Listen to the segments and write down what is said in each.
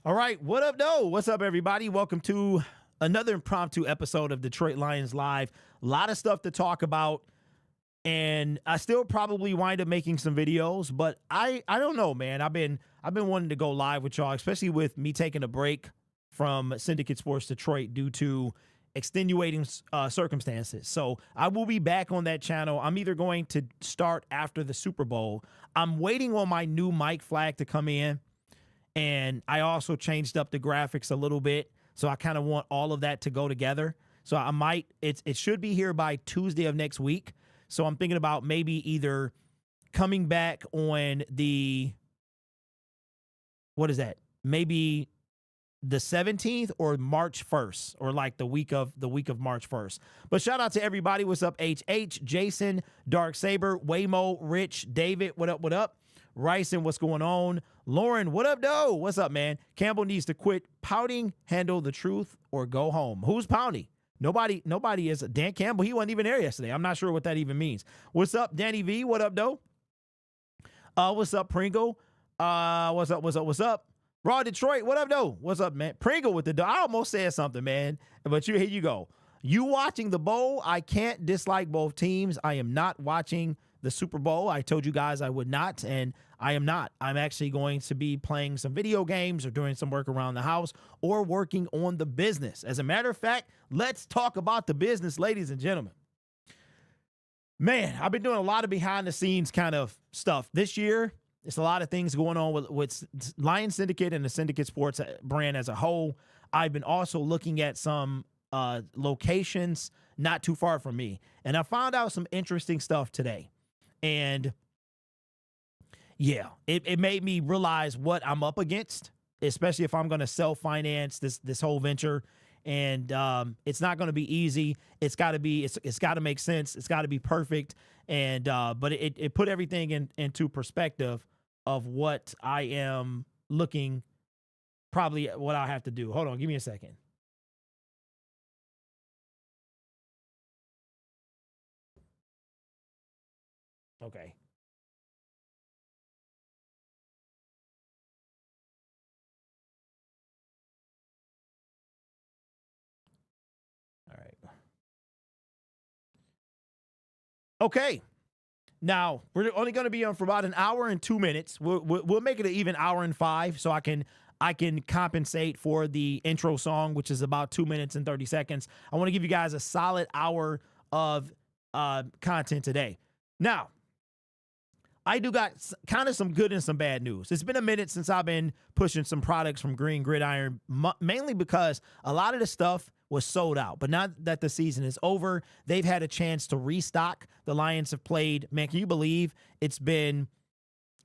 All right, what up, though? What's up, everybody? Welcome to another impromptu episode of Detroit Lions Live. A lot of stuff to talk about, and I still probably wind up making some videos, but I don't know, man. I've been wanting to go live with y'all, especially with me taking a break from Syndicate Sports Detroit due to extenuating circumstances. So I will be back on that channel. I'm either going to start after the Super Bowl. I'm waiting on my new mic flag to come in. And I also changed up the graphics a little bit. So I kind of want all of that to go together. So I might, it should be here by Tuesday of next week. So I'm thinking about maybe either coming back on the, what is that? Maybe the 17th or March 1st, or like the week of March 1st. But shout out to everybody. What's up? HH, Jason, Dark Saber, Waymo, Rich, David. What up? What up? Ryson, what's going on? Lauren, what up, though? What's up, man? Campbell needs to quit pouting, handle the truth, or go home. Who's pouting? Nobody is. Dan Campbell, he wasn't even there yesterday. I'm not sure what that even means. What's up, Danny V? What up, though? What's up, Pringle? What's up? Raw Detroit, what up, though? What's up, man? Pringle with the I almost said something, man. But here you go. You watching the bowl? I can't dislike both teams. I am not watching the Super Bowl. I told you guys I would not, and I am not. I'm actually going to be playing some video games or doing some work around the house or working on the business. As a matter of fact, let's talk about the business, ladies and gentlemen. Man, I've been doing a lot of behind the scenes kind of stuff this year. It's a lot of things going on with Lions Syndicate and the Syndicate Sports brand as a whole. I've been also looking at some locations not too far from me, and I found out some interesting stuff today. And yeah, it made me realize what I'm up against, especially if I'm going to self-finance this whole venture. And it's not going to be easy. It's got to be, it's got to make sense. It's got to be perfect. And but it put everything into perspective of what I am looking, probably what I have to do. Hold on, give me a second. Okay. All right. Okay. Now, we're only going to be on for about an hour and 2 minutes. We'll make it an even hour and 5 so I can compensate for the intro song, which is about 2 minutes and 30 seconds. I want to give you guys a solid hour of content today. Now, I do got kind of some good and some bad news. It's been a minute since I've been pushing some products from Green Gridiron, mainly because a lot of the stuff was sold out. But now that the season is over, they've had a chance to restock. The Lions have played, man, can you believe it's been,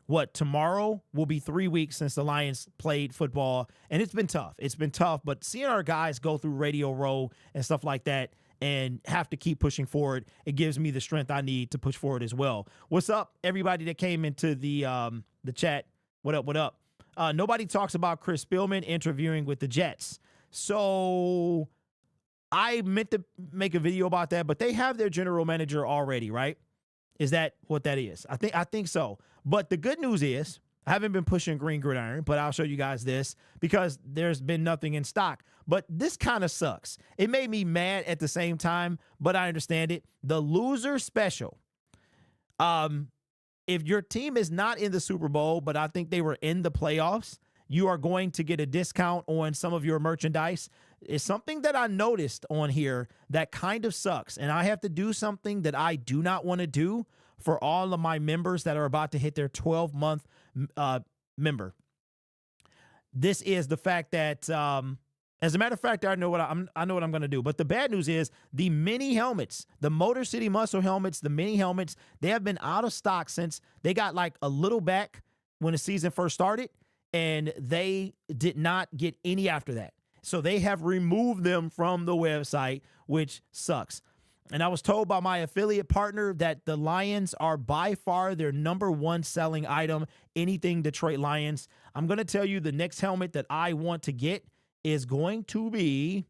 what, tomorrow will be 3 weeks since the Lions played football, and it's been tough. It's been tough, but seeing our guys go through Radio Row and stuff like that, and have to keep pushing forward, it gives me the strength I need to push forward as well. What's up, everybody that came into the chat? What up, what up? Nobody talks about Chris Spielman interviewing with the Jets. So I meant to make a video about that, but they have their general manager already, right? Is that what that is? I think so. But the good news is, I haven't been pushing Green Gridiron, but I'll show you guys this because there's been nothing in stock. But this kind of sucks. It made me mad at the same time, but I understand it. The loser special. If your team is not in the Super Bowl, but I think they were in the playoffs, you are going to get a discount on some of your merchandise. It's something that I noticed on here that kind of sucks. And I have to do something that I do not want to do for all of my members that are about to hit their 12-month member. This is the fact that, as a matter of fact, I know what I'm going to do. But the bad news is the mini helmets, the Motor City Muscle helmets, the mini helmets, they have been out of stock since they got like a little back when the season first started, and they did not get any after that. So they have removed them from the website, which sucks. And I was told by my affiliate partner that the Lions are by far their #1 selling item, anything Detroit Lions. I'm going to tell you the next helmet that I want to get is going to be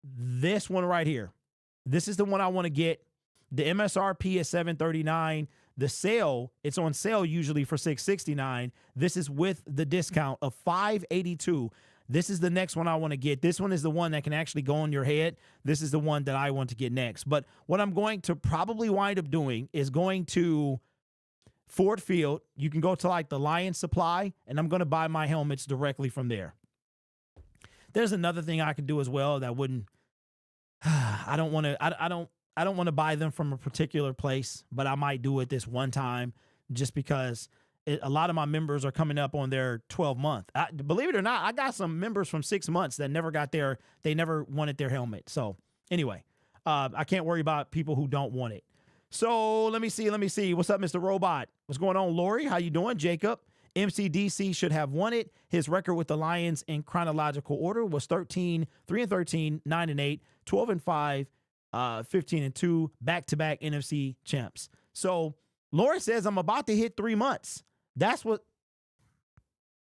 this one right here. This is the one I want to get. The MSRP is $739. The sale, it's on sale usually for $669. This is with the discount of $582. This is the next one I want to get. This one is the one that can actually go on your head. This is the one that I want to get next. But what I'm going to probably wind up doing is going to Ford Field. You can go to like the Lions Supply, and I'm going to buy my helmets directly from there. There's another thing I could do as well that wouldn't. I don't want to buy them from a particular place, but I might do it this one time just because a lot of my members are coming up on their 12-month. Believe it or not, I got some members from 6 months that never got they never wanted their helmet. So anyway, I can't worry about people who don't want it. So let me see. What's up, Mr. Robot? What's going on, Lori? How you doing? Jacob. MCDC should have won it. His record with the Lions in chronological order was 3-13, 9-8, 12-5, 15-2, back-to-back NFC champs. So Lori says I'm about to hit 3 months. That's what.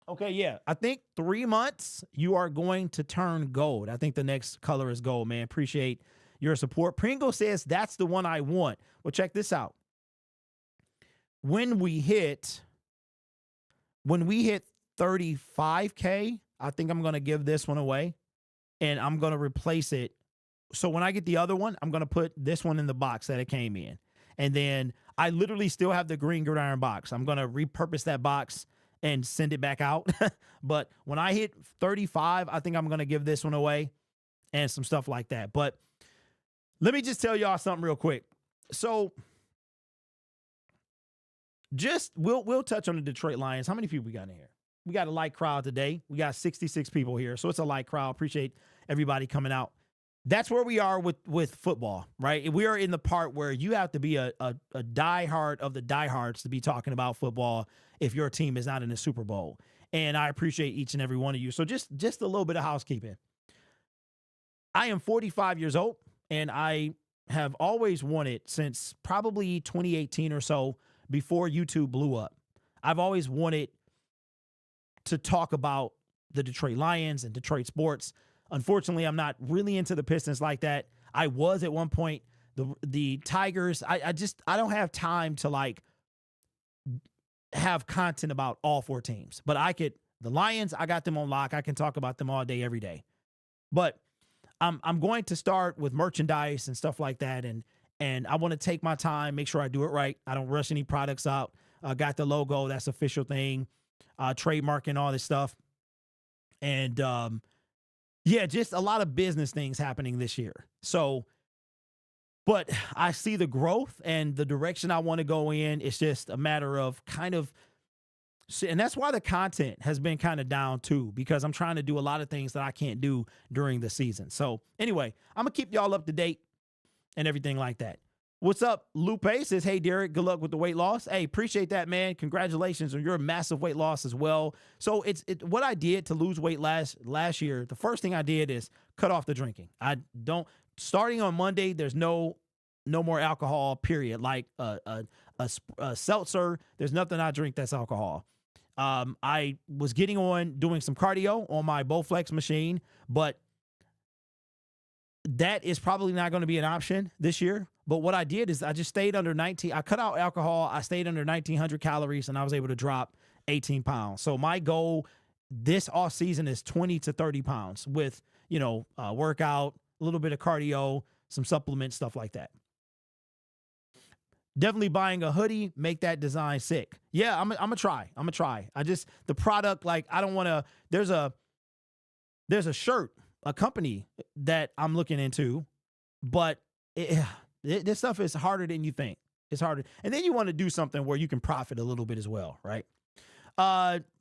Okay, yeah. I think 3 months you are going to turn gold. I think the next color is gold, man. Appreciate your support. Pringle says that's the one I want. Well, check this out. When we hit 35K, I think I'm going to give this one away, and I'm going to replace it. So when I get the other one, I'm going to put this one in the box that it came in. And then I literally still have the green gridiron box. I'm going to repurpose that box and send it back out. But when I hit 35, I think I'm going to give this one away and some stuff like that. But let me just tell y'all something real quick. So we'll touch on the Detroit Lions. How many people we got in here? We got a light crowd today. We got 66 people here. So it's a light crowd. Appreciate everybody coming out. That's where we are with football, right? We are in the part where you have to be a diehard of the diehards to be talking about football if your team is not in the Super Bowl. And I appreciate each and every one of you. So just a little bit of housekeeping. I am 45 years old, and I have always wanted, since probably 2018 or so, before YouTube blew up, I've always wanted to talk about the Detroit Lions and Detroit sports. Unfortunately, I'm not really into the Pistons like that. I was at one point. The Tigers, I don't have time to like have content about all four teams. But the Lions, I got them on lock. I can talk about them all day, every day. But I'm going to start with merchandise and stuff like that, and I want to take my time, make sure I do it right. I don't rush any products out. Got the logo, that's official thing, trademarking all this stuff, and yeah, just a lot of business things happening this year. So, but I see the growth and the direction I want to go in. It's just a matter of and that's why the content has been kind of down too, because I'm trying to do a lot of things that I can't do during the season. So anyway, I'm going to keep y'all up to date and everything like that. What's up? Lupe says, hey, Derek, good luck with the weight loss. Hey, appreciate that, man. Congratulations on your massive weight loss as well. So what I did to lose weight last year, the first thing I did is cut off the drinking. Starting on Monday, there's no more alcohol, period. Like a seltzer, there's nothing I drink that's alcohol. I was getting on doing some cardio on my Bowflex machine, but that is probably not going to be an option this year. But what I did is I just stayed under 19. I cut out alcohol. I stayed under 1,900 calories, and I was able to drop 18 pounds. So my goal this off season is 20 to 30 pounds with, workout, a little bit of cardio, some supplements, stuff like that. Definitely buying a hoodie, make that design sick. Yeah, I'm gonna try. The product, like, I don't want to. There's a shirt, a company that I'm looking into, but this stuff is harder than you think. It's harder. And then you want to do something where you can profit a little bit as well, right?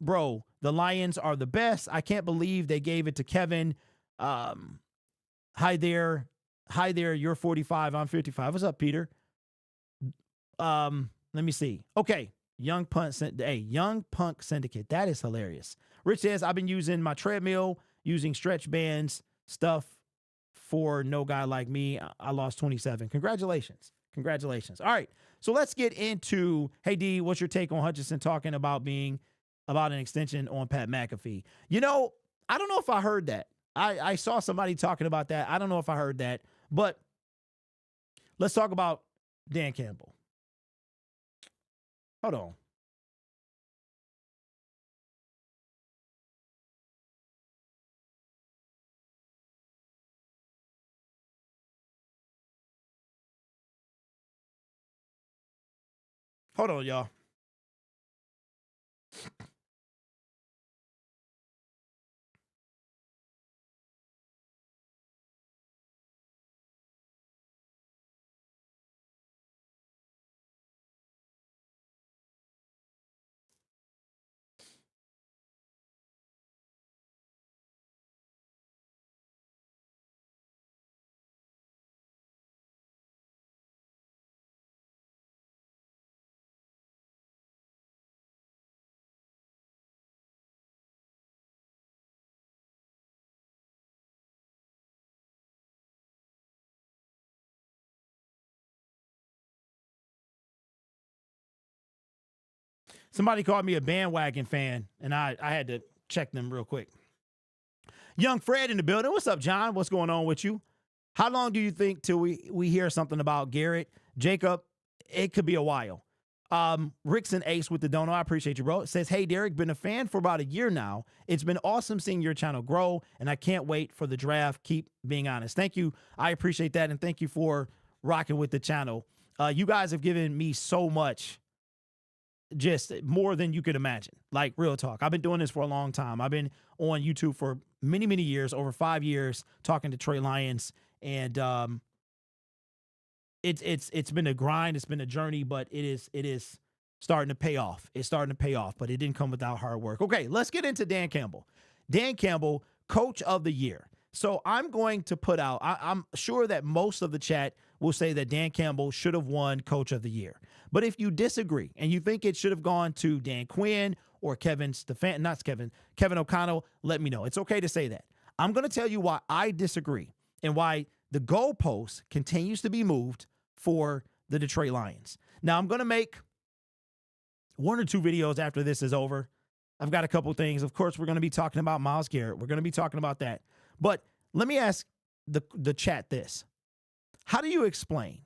Bro, the Lions are the best. I can't believe they gave it to Kevin. Hi there. You're 45. I'm 55. What's up, Peter? Let me see. Okay. Young Punk Syndicate. That is hilarious. Rich says, I've been using my treadmill, using stretch bands, stuff for no guy like me. I lost 27. Congratulations. All right. So let's get into, hey, D, what's your take on Hutchinson talking about an extension on Pat McAfee? I don't know if I heard that. I saw somebody talking about that. I don't know if I heard that, but let's talk about Dan Campbell. Hold on. Hold on, y'all. Somebody called me a bandwagon fan, and I had to check them real quick. Young Fred in the building. What's up, John? What's going on with you? How long do you think till we hear something about Garrett? Jacob, it could be a while. Rickson Ace with the dono. I appreciate you, bro. It says, hey, Derek, been a fan for about a year now. It's been awesome seeing your channel grow, and I can't wait for the draft. Keep being honest. Thank you. I appreciate that, and thank you for rocking with the channel. You guys have given me so much, just more than you could imagine. Like, real talk. I've been doing this for a long time. I've been on YouTube for many, many years, over 5 years, talking to Detroit Lions, and it's been a grind, it's been a journey, but it is starting to pay off. It's starting to pay off, but it didn't come without hard work. Okay, let's get into Dan Campbell. Dan Campbell, Coach of the Year. So I'm going to put out, I'm sure that most of the chat will say that Dan Campbell should have won Coach of the Year. But if you disagree and you think it should have gone to Dan Quinn or Kevin O'Connell, let me know. It's okay to say that. I'm going to tell you why I disagree and why the goalpost continues to be moved for the Detroit Lions. Now, I'm going to make 1 or 2 videos after this is over. I've got a couple things. Of course, we're going to be talking about Myles Garrett. We're going to be talking about that. But let me ask the chat this. How do you explain?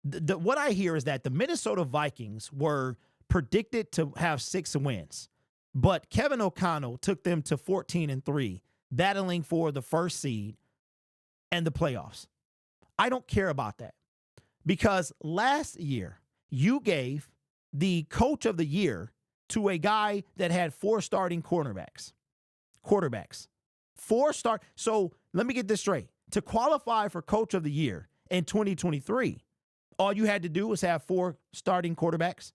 What I hear is that the Minnesota Vikings were predicted to have 6 wins, but Kevin O'Connell took them to 14-3, battling for the first seed and the playoffs. I don't care about that, because last year you gave the Coach of the Year to a guy that had 4 starting quarterbacks. 4 start. So let me get this straight. To qualify for Coach of the Year in 2023, all you had to do was have 4 starting quarterbacks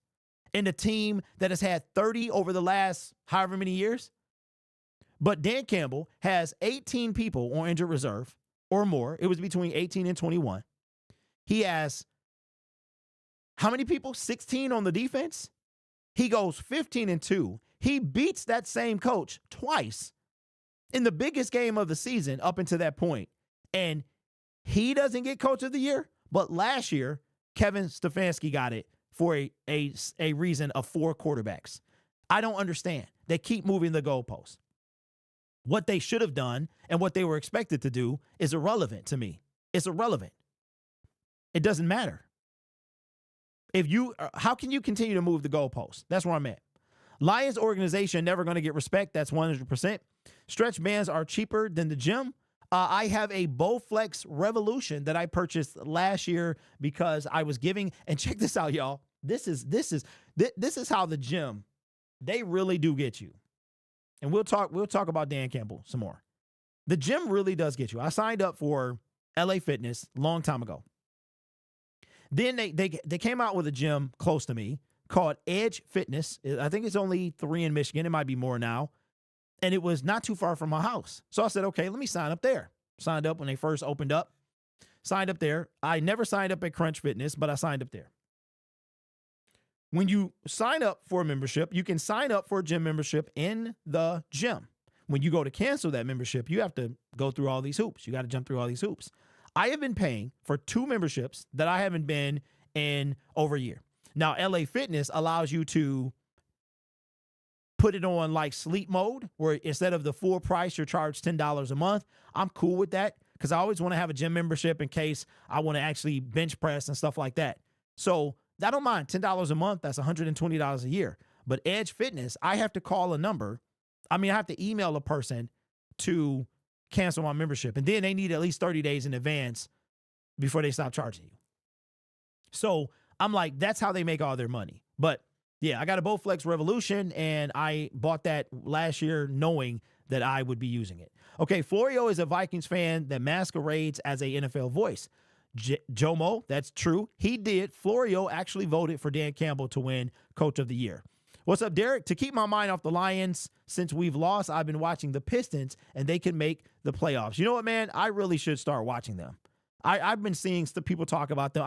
in a team that has had 30 over the last however many years. But Dan Campbell has 18 people on injured reserve or more. It was between 18 and 21. He has how many people? 16 on the defense. He goes 15-2. He beats that same coach twice in the biggest game of the season up until that point. And he doesn't get Coach of the Year. But last year, Kevin Stefanski got it for a reason of 4 quarterbacks. I don't understand. They keep moving the goalposts. What they should have done and what they were expected to do is irrelevant to me. It's irrelevant. It doesn't matter. How can you continue to move the goalposts? That's where I'm at. Lions organization never going to get respect. That's 100%. Stretch bands are cheaper than the gym. I have a Bowflex Revolution that I purchased last year because I was giving. And check this out, y'all. This is how the gym, they really do get you. And we'll talk about Dan Campbell some more. The gym really does get you. I signed up for LA Fitness a long time ago. Then they came out with a gym close to me called Edge Fitness. I think it's only 3 in Michigan. It might be more now. And it was not too far from my house. So I said, okay, let me sign up there. Signed up when they first opened up. Signed up there. I never signed up at Crunch Fitness, but I signed up there. When you sign up for a membership, you can sign up for a gym membership in the gym. When you go to cancel that membership, you have to go through all these hoops. You got to jump through all these hoops. I have been paying for 2 memberships that I haven't been in over a year. Now, LA Fitness allows you to put it on like sleep mode, where instead of the full price, you're charged $10 a month. I'm cool with that because I always want to have a gym membership in case I want to actually bench press and stuff like that. So I don't mind $10 a month. That's $120 a year. But Edge Fitness, I have to call a number. I mean, I have to email a person to cancel my membership. And then they need at least 30 days in advance before they stop charging you. So I'm like, that's how they make all their money. But yeah, I got a Bowflex Revolution, and I bought that last year knowing that I would be using it. Okay, Florio is a Vikings fan that masquerades as a NFL voice. Jomo, that's true. He did. Florio actually voted for Dan Campbell to win Coach of the Year. What's up, Derek? To keep my mind off the Lions, since we've lost, I've been watching the Pistons, and they can make the playoffs. You know what, man? I really should start watching them. I've been seeing people talk about them.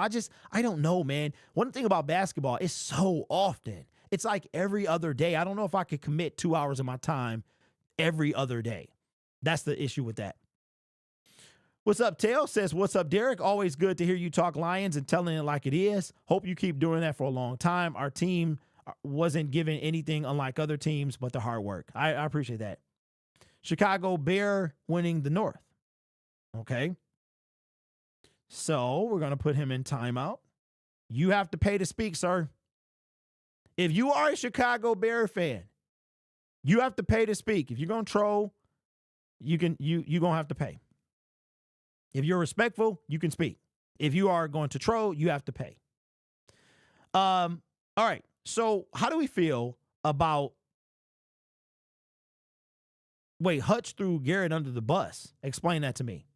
I don't know, man. One thing about basketball is so often. It's like every other day. I don't know if I could commit 2 hours of my time every other day. That's the issue with that. What's up, Tail? Says, what's up, Derek? Always good to hear you talk Lions and telling it like it is. Hope you keep doing that for a long time. Our team wasn't given anything unlike other teams but the hard work. I appreciate that. Chicago Bear winning the North. Okay. So we're going to put him in timeout. You have to pay to speak, sir. If you are a Chicago Bear fan, you have to pay to speak. If you're going to troll, you're going to have to pay. If you're respectful, you can speak. If you are going to troll, you have to pay. All right. So how do we feel about Hutch threw Garrett under the bus? Explain that to me.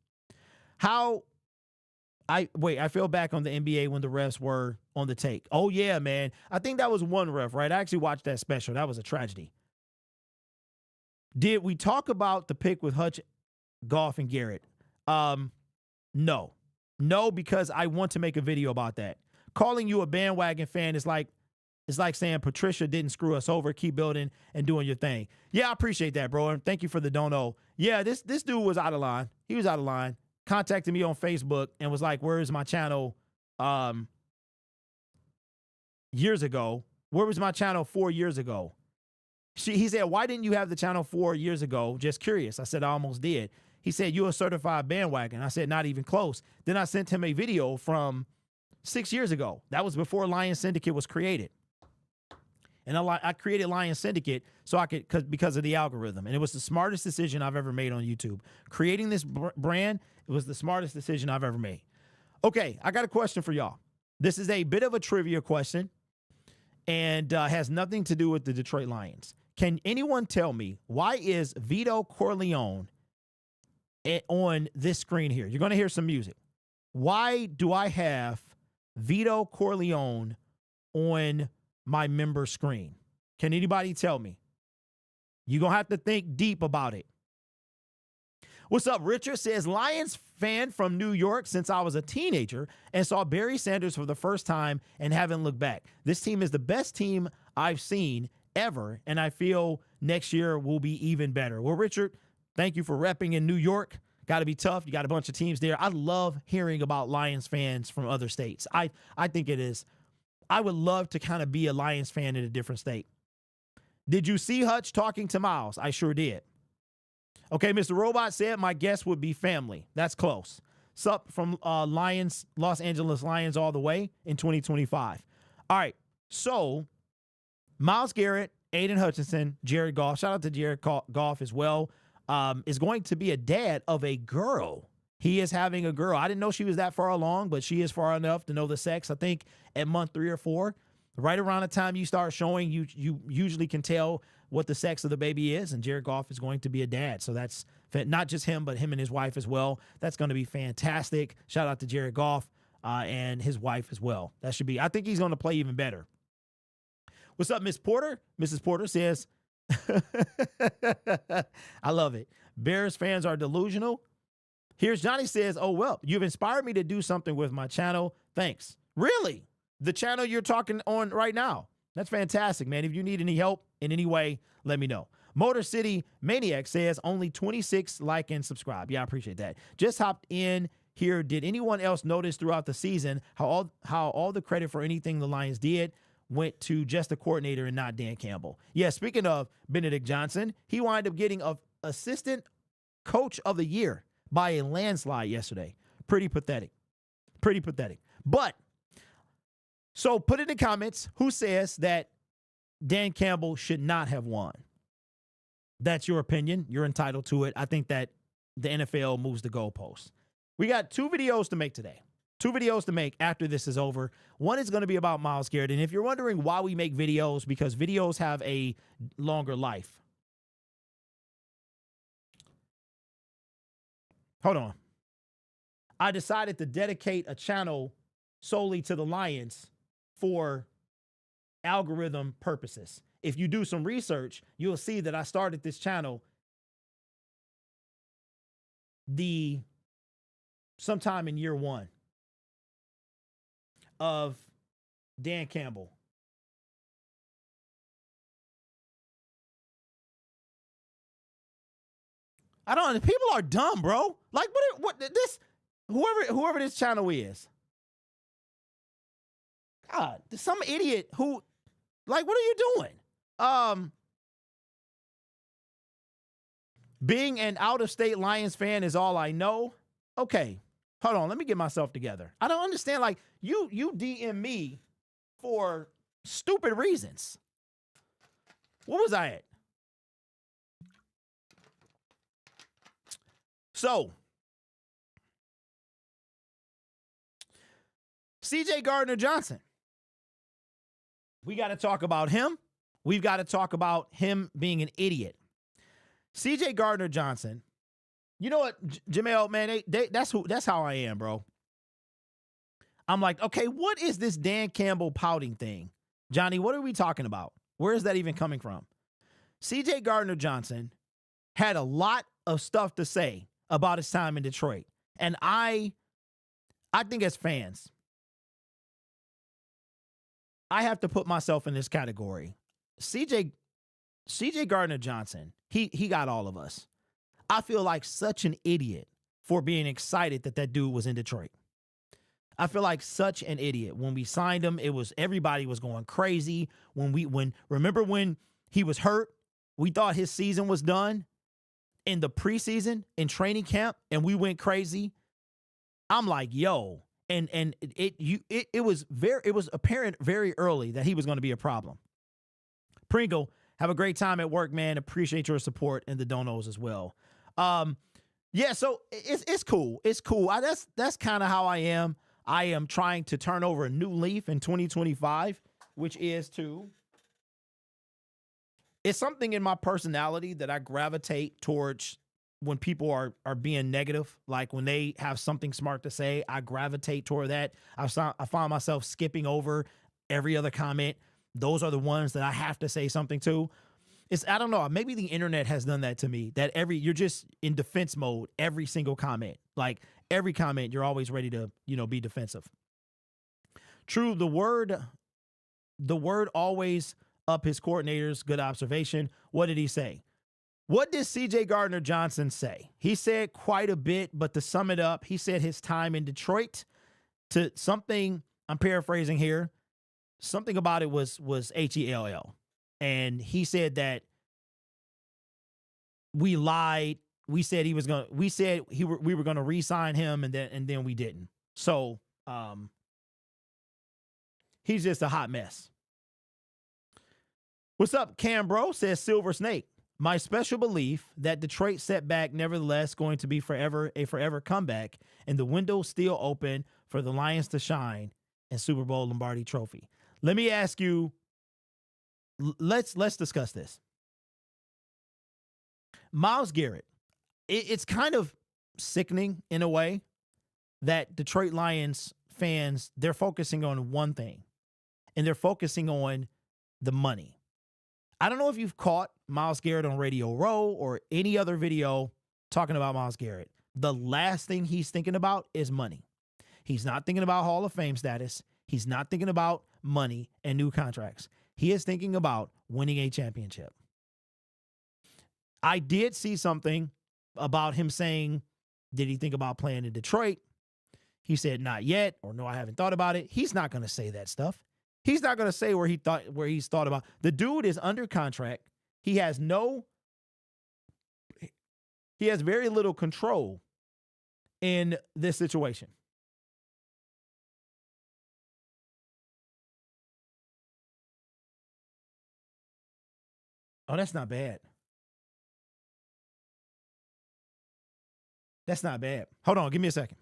I fell back on the NBA when the refs were on the take. Oh, yeah, man. I think that was one ref, right? I actually watched that special. That was a tragedy. Did we talk about the pick with Hutch, Goff, and Garrett? No. No, because I want to make a video about that. Calling you a bandwagon fan is like saying Patricia didn't screw us over. Keep building and doing your thing. Yeah, I appreciate that, bro. And thank you for the don't-know. Yeah, this dude was out of line. He was out of line. Contacted me on Facebook and was like, where is my channel years ago? Where was my channel 4 years ago? He said, why didn't you have the channel 4 years ago? Just curious. I said, I almost did. He said, you're a certified bandwagon. I said, not even close. Then I sent him a video from 6 years ago. That was before Lions Syndicate was created. And I created Lions Syndicate so I could, because of the algorithm. And it was the smartest decision I've ever made on YouTube. Creating this brand, it was the smartest decision I've ever made. Okay, I got a question for y'all. This is a bit of a trivia question and has nothing to do with the Detroit Lions. Can anyone tell me, why is Vito Corleone on this screen here? You're going to hear some music. Why do I have Vito Corleone on my member screen? Can anybody tell me? You're going to have to think deep about it. What's up? Richard says, Lions fan from New York since I was a teenager and saw Barry Sanders for the first time and haven't looked back. This team is the best team I've seen ever, and I feel next year will be even better. Well, Richard, thank you for repping in New York. Got to be tough. You got a bunch of teams there. I love hearing about Lions fans from other states. I think it is. I would love to kind of be a Lions fan in a different state. Did you see Hutch talking to Miles? I sure did. Okay, Mr. Robot said my guess would be family. That's close. Sup from Lions, Los Angeles Lions all the way in 2025. All right, so Myles Garrett, Aiden Hutchinson, Jared Goff, shout out to Jared Goff as well, is going to be a dad of a girl. He is having a girl. I didn't know she was that far along, but she is far enough to know the sex. I think at month 3 or 4, right around the time you start showing, you usually can tell what the sex of the baby is, and Jared Goff is going to be a dad. So that's not just him, but him and his wife as well. That's going to be fantastic. Shout out to Jared Goff and his wife as well. That should be, I think he's going to play even better. What's up, Miss Porter? Mrs. Porter says, I love it. Bears fans are delusional. Here's Johnny says, oh, well, you've inspired me to do something with my channel. Thanks. Really? The channel you're talking on right now? That's fantastic, man. If you need any help in any way, let me know. Motor City Maniac says only 26 like and subscribe. Yeah, I appreciate that. Just hopped in here. Did anyone else notice throughout the season how all the credit for anything the Lions did went to just the coordinator and not Dan Campbell? Yeah, speaking of Benedict Johnson, he wound up getting assistant coach of the year by a landslide yesterday. Pretty pathetic. Pretty pathetic. But So put in the comments who says that Dan Campbell should not have won. That's your opinion. You're entitled to it. I think that the NFL moves the goalposts. We got 2 videos to make today. 2 videos to make after this is over. One is going to be about Myles Garrett. And if you're wondering why we make videos, because videos have a longer life. Hold on. I decided to dedicate a channel solely to the Lions for algorithm purposes. If you do some research, you'll see that I started this channel sometime in year 1 of Dan Campbell. I don't. People are dumb, bro. Like what this whoever this channel is. God, some idiot who, like, what are you doing? Being an out-of-state Lions fan is all I know. Okay, hold on. Let me get myself together. I don't understand. Like, you DM me for stupid reasons. What was I at? So, CJ Gardner Johnson. We got to talk about him. We've got to talk about him being an idiot. CJ Gardner Johnson. You know what, Jamel, man, that's how I am, bro. I'm like, okay, what is this Dan Campbell pouting thing? Johnny, what are we talking about? Where is that even coming from? CJ Gardner Johnson had a lot of stuff to say about his time in Detroit. And I think as fans, I have to put myself in this category. CJ Gardner Johnson, he got all of us. I feel like such an idiot for being excited that dude was in Detroit. I feel like such an idiot. When we signed him, everybody was going crazy. Remember when he was hurt, we thought his season was done in the preseason, in training camp, and we went crazy. I'm like, yo. And it was apparent very early that he was going to be a problem. Pringle, have a great time at work, man. Appreciate your support and the donos as well. Yeah, so it's cool. It's cool. That's kind of how I am. I am trying to turn over a new leaf in 2025, which is it's something in my personality that I gravitate towards. When people are being negative, like when they have something smart to say, I gravitate toward that. I find myself skipping over every other comment. Those are the ones that I have to say something to. I don't know, maybe the internet has done that to me, that you're just in defense mode, every single comment. Like every comment, you're always ready to, be defensive. True, the word always up his coordinators. Good observation. What did he say? What did CJ Gardner Johnson say? He said quite a bit, but to sum it up, he said his time in Detroit to something, I'm paraphrasing here, something about it was HELL. And he said that we lied. We said we were going to re-sign him and then we didn't. So, he's just a hot mess. What's up, Cam Bro? Says Silver Snake. My special belief that Detroit setback nevertheless going to be a forever comeback, and the window still open for the Lions to shine and Super Bowl Lombardi Trophy. Let me ask you, let's discuss this. Myles Garrett, it's kind of sickening in a way that Detroit Lions fans, they're focusing on one thing, and they're focusing on the money. I don't know if you've caught Myles Garrett on Radio Row or any other video talking about Myles Garrett. The last thing he's thinking about is money. He's not thinking about Hall of Fame status. He's not thinking about money and new contracts. He is thinking about winning a championship. I did see something about him saying, did he think about playing in Detroit? He said, not yet, or no, I haven't thought about it. He's not going to say that stuff. He's not going to say where he's thought about. The dude is under contract. He has very little control in this situation. Oh, that's not bad. That's not bad. Hold on, give me a second.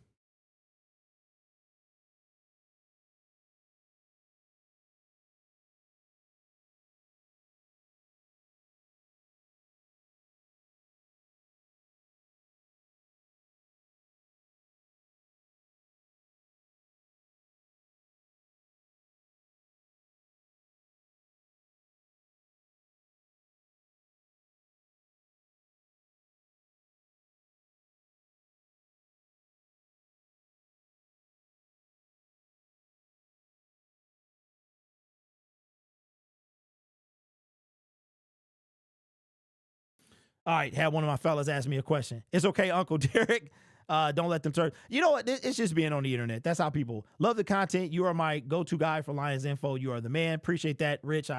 All right, had one of my fellas ask me a question. It's okay, Uncle Derek. Don't let them turn. You know what? It's just being on the internet. That's how people love the content. You are my go-to guy for Lions info. You are the man. Appreciate that, Rich.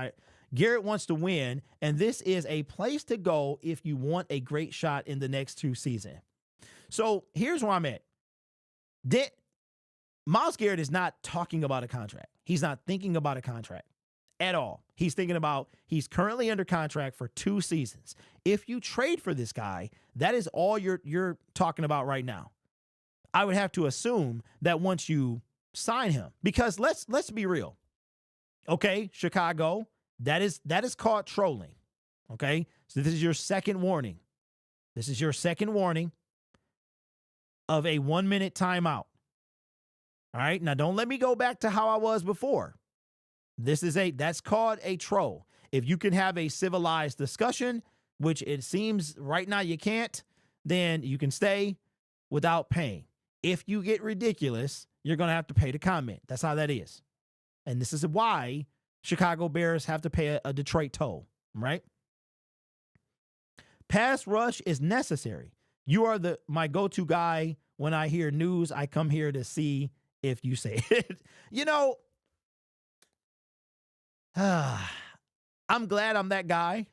Garrett wants to win, and this is a place to go if you want a great shot in the next 2 seasons. So here's where I'm at. Myles Garrett is not talking about a contract. He's not thinking about a contract at all. He's thinking about he's currently under contract for 2 seasons. If you trade for this guy, that is all you're talking about right now. I would have to assume that once you sign him, because let's be real. Okay, Chicago, that is called trolling. Okay? So this is your second warning. This is your second warning of a 1-minute timeout. All right? Now don't let me go back to how I was before. That's called a troll. If you can have a civilized discussion, which it seems right now you can't, then you can stay without paying. If you get ridiculous, you're going to have to pay to comment. That's how that is. And this is why Chicago Bears have to pay a Detroit toll, right? Pass rush is necessary. You are my go-to guy. When I hear news, I come here to see if you say it. You know, I'm glad I'm that guy.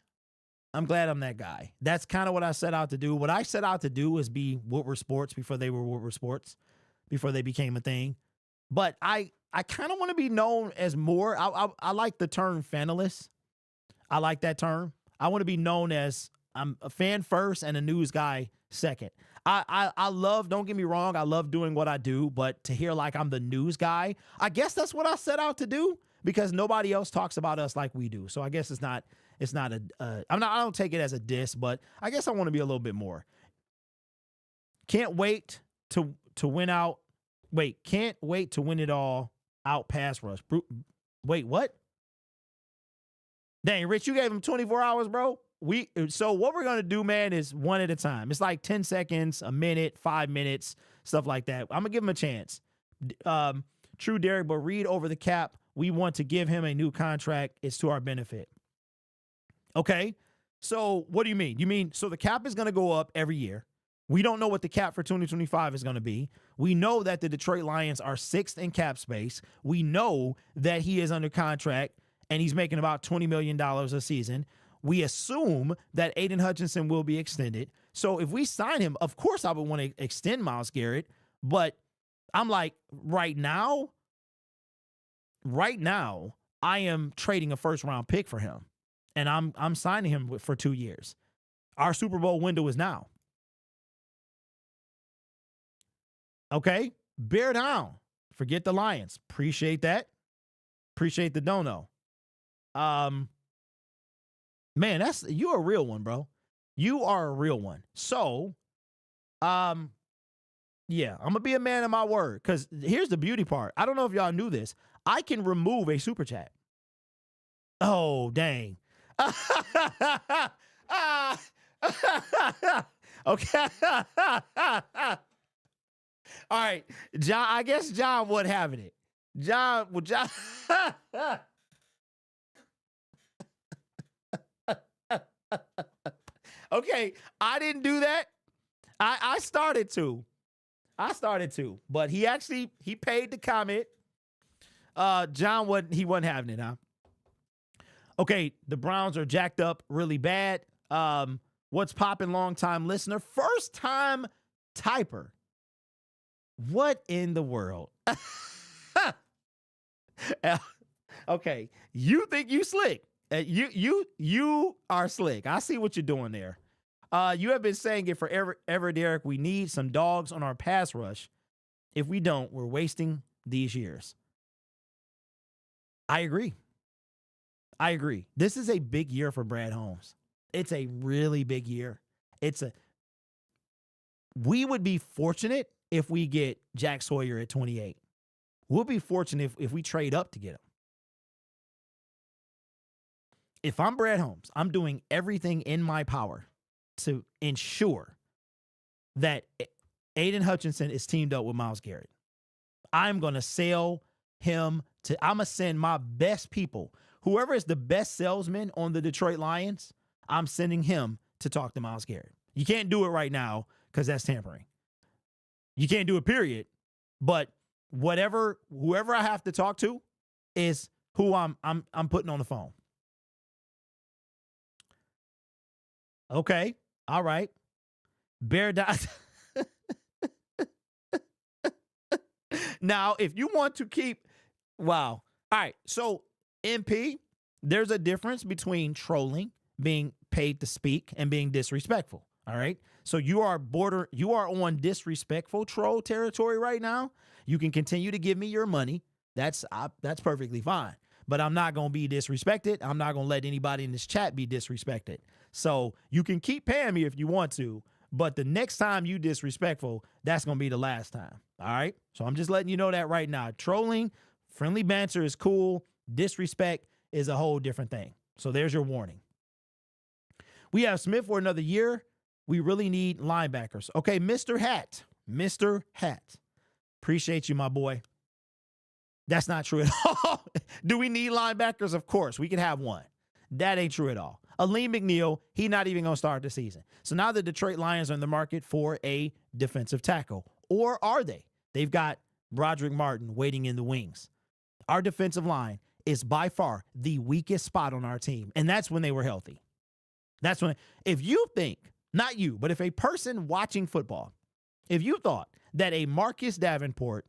That's kind of what I set out to do. What I set out to do was be Woodward Sports before they were Woodward Sports, before they became a thing. But I kind of want to be known as more. I like the term fanalist. I like that term. I want to be known as I'm a fan first and a news guy second. I love, don't get me wrong, I love doing what I do, but to hear like I'm the news guy, I guess that's what I set out to do because nobody else talks about us like we do. So I guess I don't take it as a diss, but I guess I want to be a little bit more. Can't wait to win out. Wait, can't wait to win it all out pass rush. Wait, what? Dang, Rich, you gave him 24 hours, bro. So what we're going to do, man, is one at a time. It's like 10 seconds, a minute, 5 minutes, stuff like that. I'm going to give him a chance. True, Derek, but read over the cap. We want to give him a new contract. It's to our benefit. Okay, so what do you mean? You mean, so the cap is going to go up every year. We don't know what the cap for 2025 is going to be. We know that the Detroit Lions are 6th in cap space. We know that he is under contract and he's making about $20 million a season. We assume that Aiden Hutchinson will be extended. So if we sign him, of course I would want to extend Myles Garrett. But I'm like, right now, I am trading a first-round pick for him. And I'm signing him for 2 years. Our Super Bowl window is now. Okay? Bear down. Forget the Lions. Appreciate that. Appreciate the dono. Man, you're a real one, bro. You are a real one. So, yeah, I'm going to be a man of my word. Because here's the beauty part. I don't know if y'all knew this. I can remove a super chat. Oh, dang. Okay. All right. John, I guess John wasn't having it. John. Okay, I didn't do that. I started to, but he paid the comment. John wasn't having it, huh? Okay, the Browns are jacked up really bad. What's poppin', long time listener, first time typer. What in the world? Okay, you think you slick. You are slick. I see what you're doing there. You have been saying it forever, Derek. We need some dogs on our pass rush. If we don't, we're wasting these years. I agree. This is a big year for Brad Holmes. It's a really big year. We would be fortunate if we get Jack Sawyer at 28. We'll be fortunate if we trade up to get him. If I'm Brad Holmes, I'm doing everything in my power to ensure that Aiden Hutchinson is teamed up with Myles Garrett. I'm going to sell him I'm going to send my best people. Whoever is the best salesman on the Detroit Lions, I'm sending him to talk to Myles Garrett. You can't do it right now because that's tampering. You can't do it, period. But whoever I have to talk to is who I'm putting on the phone. Okay. All right. Bear dies. Now, if you want to keep, wow. All right. So MP, there's a difference between trolling, being paid to speak, and being disrespectful. All right. So you are on disrespectful troll territory right now. You can continue to give me your money. That's perfectly fine. But I'm not going to be disrespected. I'm not going to let anybody in this chat be disrespected. So you can keep paying me if you want to, but the next time you disrespectful, that's going to be the last time. All right? So I'm just letting you know that right now. Trolling, friendly banter is cool. Disrespect is a whole different thing. So there's your warning. We have Smith for another year. We really need linebackers. Okay, Mr. Hat. Mr. Hat. Appreciate you, my boy. That's not true at all. Do we need linebackers? Of course. We could have one. That ain't true at all. Aleem McNeil, he not even going to start the season. So now the Detroit Lions are in the market for a defensive tackle. Or are they? They've got Broderick Martin waiting in the wings. Our defensive line is by far the weakest spot on our team. And that's when they were healthy. That's when, if you think, not you, but if a person watching football, if you thought that a Marcus Davenport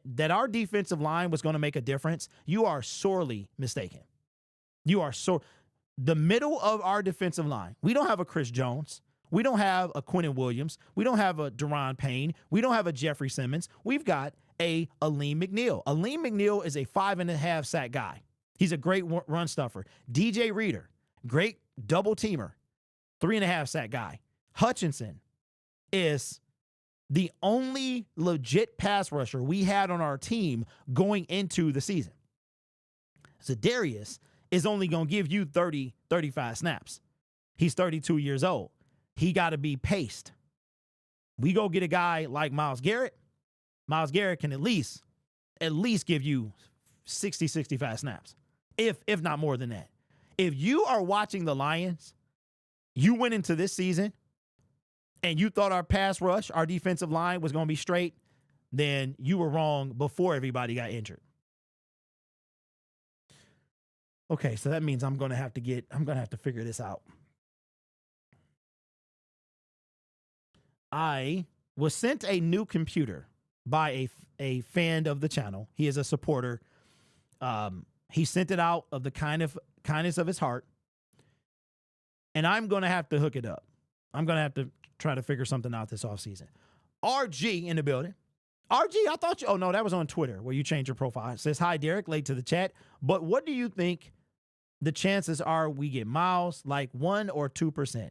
that our defensive line was going to make a difference, you are sorely mistaken. The middle of our defensive line, we don't have a Chris Jones. We don't have a Quinnen Williams. We don't have a Deron Payne. We don't have a Jeffrey Simmons. We've got a Aleem McNeil. Aleem McNeil is a 5.5 sack guy. He's a great run stuffer. DJ Reader, great double teamer, 3.5 sack guy. Hutchinson is the only legit pass rusher we had on our team going into the season. Zadarius is only going to give you 30, 35 snaps. He's 32 years old. He got to be paced. We go get a guy like Myles Garrett. Myles Garrett can at least give you 60, 65 snaps, if not more than that. If you are watching the Lions, you went into this season and you thought our pass rush, our defensive line was going to be straight, then you were wrong before everybody got injured. Okay, so that means I'm going to have to figure this out. I was sent a new computer by a fan of the channel. He is a supporter. He sent it out of the kindness of his heart. And I'm going to have to hook it up. I'm going to have to try to figure something out this offseason. RG in the building. RG, I thought you, oh no, that was on Twitter where you changed your profile. It says, hi, Derek, late to the chat. But what do you think the chances are we get Myles, like 1 or 2%?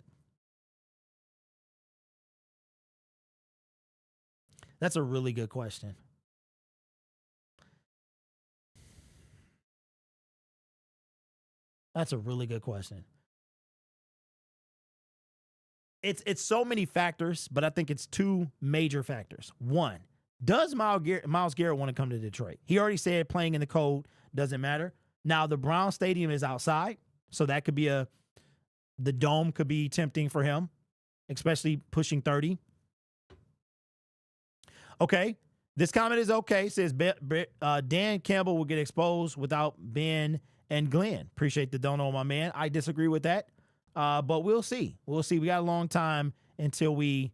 That's a really good question. That's a really good question. It's so many factors, but I think it's two major factors. One, does Myles Garrett want to come to Detroit? He already said playing in the cold doesn't matter. Now, the Brown Stadium is outside, so that could be the dome could be tempting for him, especially pushing 30. Okay, this comment is okay. It says Dan Campbell will get exposed without Ben and Glenn. Appreciate the dono, my man. I disagree with that, but we'll see. We'll see. We got a long time until we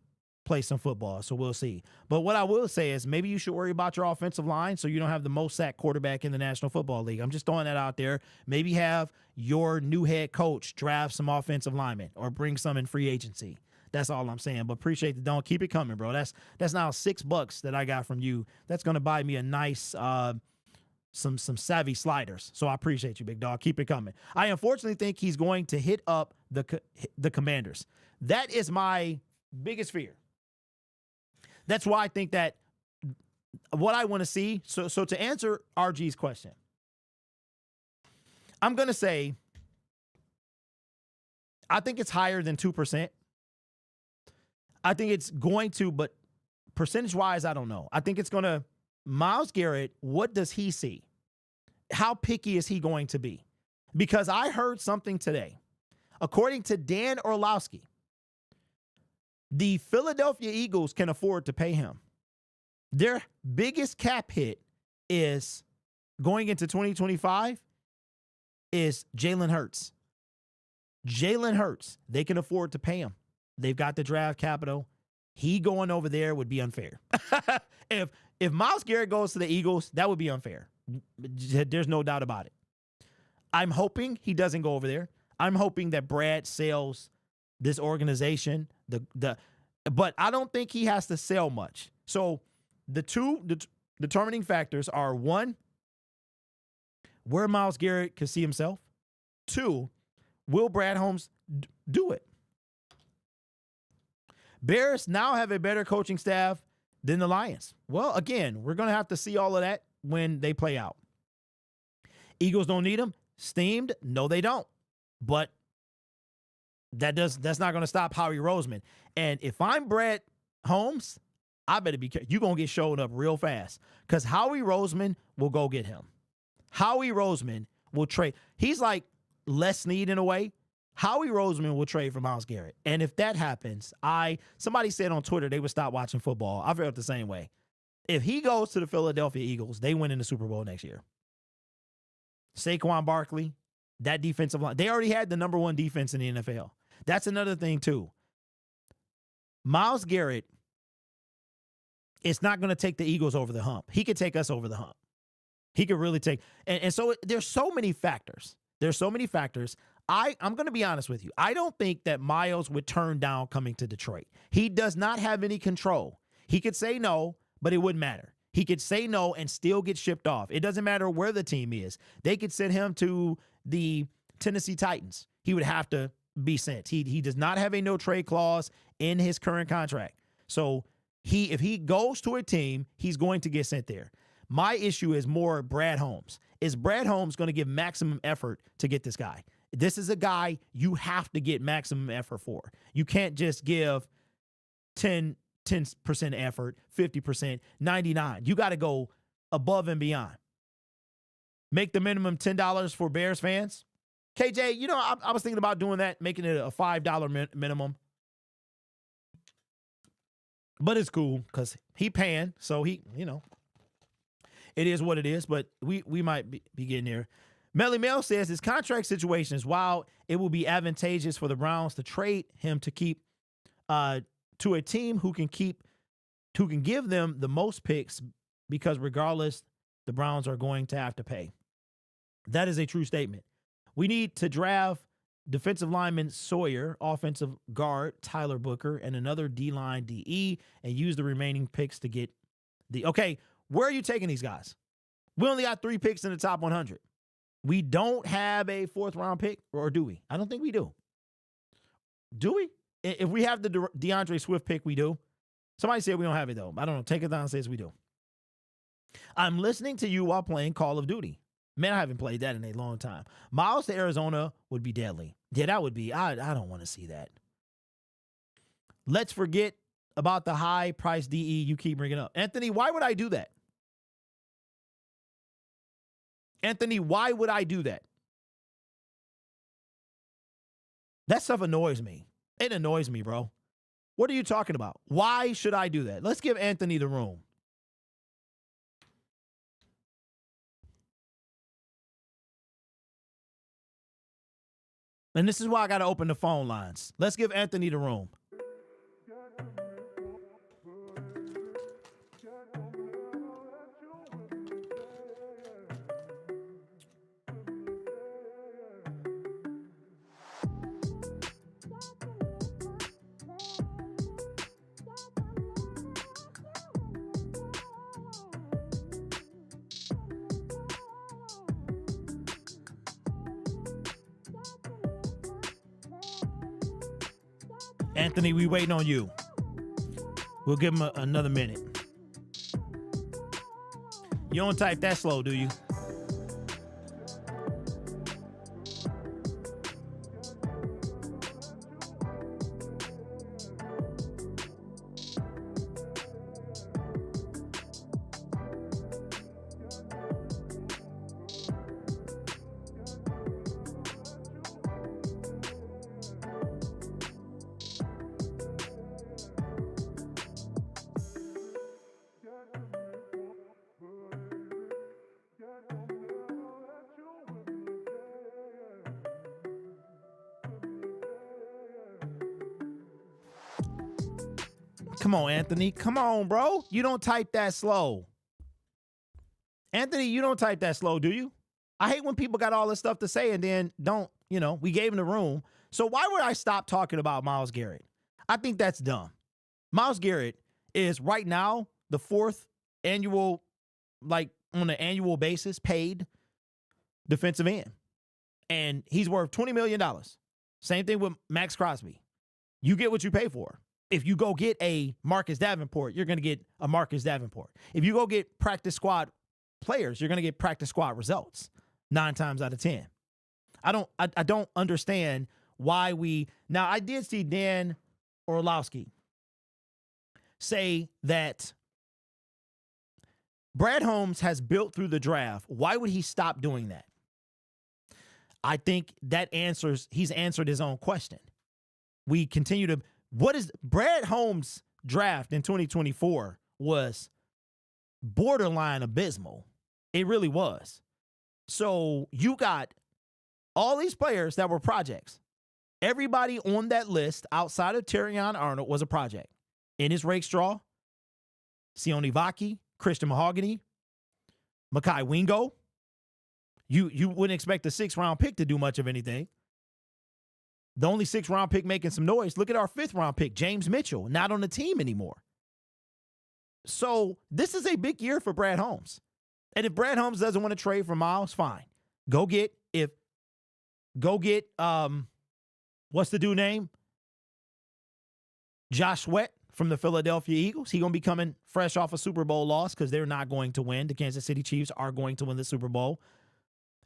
play some football. So we'll see. But what I will say is maybe you should worry about your offensive line so you don't have the most sacked quarterback in the National Football League. I'm just throwing that out there. Maybe have your new head coach draft some offensive linemen or bring some in free agency. That's all I'm saying. But appreciate the don't. Keep it coming, bro. That's now $6 that I got from you. That's going to buy me a nice some savvy sliders. So I appreciate you, big dog. Keep it coming. I unfortunately think he's going to hit up the Commanders. That is my biggest fear. That's why I think that what I want to see. So to answer RG's question, I'm going to say I think it's higher than 2%. I think it's going to, but percentage-wise, I don't know. I think it's going to, Myles Garrett, what does he see? How picky is he going to be? Because I heard something today. According to Dan Orlovsky, the Philadelphia Eagles can afford to pay him. Their biggest cap hit is going into 2025 is Jalen Hurts. Jalen Hurts, they can afford to pay him. They've got the draft capital. He going over there would be unfair. If Myles Garrett goes to the Eagles, that would be unfair. There's no doubt about it. I'm hoping he doesn't go over there. I'm hoping that Brad sells this organization. But I don't think he has to sell much. So the two determining factors are, one, where Myles Garrett can see himself. Two, will Brad Holmes do it? Bears now have a better coaching staff than the Lions. Well, again, we're going to have to see all of that when they play out. Eagles don't need them. Steamed? No, they don't. But that's not going to stop Howie Roseman. And if I'm Brad Holmes, I better be careful. You're going to get showed up real fast because Howie Roseman will go get him. Howie Roseman will trade. He's like Les Snead in a way. Howie Roseman will trade for Myles Garrett. And if that happens, somebody said on Twitter they would stop watching football. I felt the same way. If he goes to the Philadelphia Eagles, they win in the Super Bowl next year. Saquon Barkley, that defensive line, they already had the number one defense in the NFL. That's another thing, too. Myles Garrett is not going to take the Eagles over the hump. He could take us over the hump. He could really take. And so there's so many factors. I'm going to be honest with you. I don't think that Myles would turn down coming to Detroit. He does not have any control. He could say no, but it wouldn't matter. He could say no and still get shipped off. It doesn't matter where the team is. They could send him to the Tennessee Titans. He would have to be sent. He does not have a no trade clause in his current contract. So if he goes to a team, he's going to get sent there. My issue is more Brad Holmes. Is Brad Holmes going to give maximum effort to get this guy? This is a guy you have to get maximum effort for. You can't just give 10% effort, 50%, 99%. You got to go above and beyond. Make the minimum $10 for Bears fans. KJ, I was thinking about doing that, making it a $5 minimum. But it's cool because he paying, so it is what it is, but we might be getting there. Melly Mel says his contract situation is wild. It will be advantageous for the Browns to trade him to keep to a team who can give them the most picks because regardless, the Browns are going to have to pay. That is a true statement. We need to draft defensive lineman Sawyer, offensive guard Tyler Booker, and another D-line DE, and use the remaining picks to get okay, where are you taking these guys? We only got 3 picks in the top 100. We don't have a 4th-round pick, or do we? I don't think we do. Do we? If we have the DeAndre Swift pick, we do. Somebody said we don't have it, though. I don't know. Take it down says we do. I'm listening to you while playing Call of Duty. Man, I haven't played that in a long time. Miles to Arizona would be deadly. Yeah, that would be. I don't want to see that. Let's forget about the high-price DE you keep bringing up. Anthony, why would I do that? Anthony, why would I do that? That stuff annoys me. It annoys me, bro. What are you talking about? Why should I do that? Let's give Anthony the room. And this is why I got to open the phone lines. Let's give Anthony the room. Anthony, we waiting on you. We'll give him another minute. You don't type that slow, do you? Come on, Anthony. Come on, bro. You don't type that slow. Anthony, you don't type that slow, do you? I hate when people got all this stuff to say and then don't, we gave him the room. So why would I stop talking about Myles Garrett? I think that's dumb. Myles Garrett is right now the fourth annual, like on an annual basis, paid defensive end. And he's worth $20 million. Same thing with Max Crosby. You get what you pay for. If you go get a Marcus Davenport, you're going to get a Marcus Davenport. If you go get practice squad players, you're going to get practice squad results 9 times out of 10. I don't understand why now I did see Dan Orlovsky say that Brad Holmes has built through the draft. Why would he stop doing that? I think he's answered his own question. We continue to, what is Brad Holmes' draft in 2024 was borderline abysmal. It really was. So you got all these players that were projects. Everybody on that list outside of Terrion Arnold was a project. Ennis Rakestraw, Sione Vaki, Christian Mahogany, Mekhi Wingo. You wouldn't expect a 6th-round pick to do much of anything. The only 6th-round pick making some noise. Look at our 5th-round pick, James Mitchell, not on the team anymore. So this is a big year for Brad Holmes. And if Brad Holmes doesn't want to trade for Myles, fine. Go get what's the dude name? Josh Sweat from the Philadelphia Eagles. He's going to be coming fresh off a Super Bowl loss because they're not going to win. The Kansas City Chiefs are going to win the Super Bowl.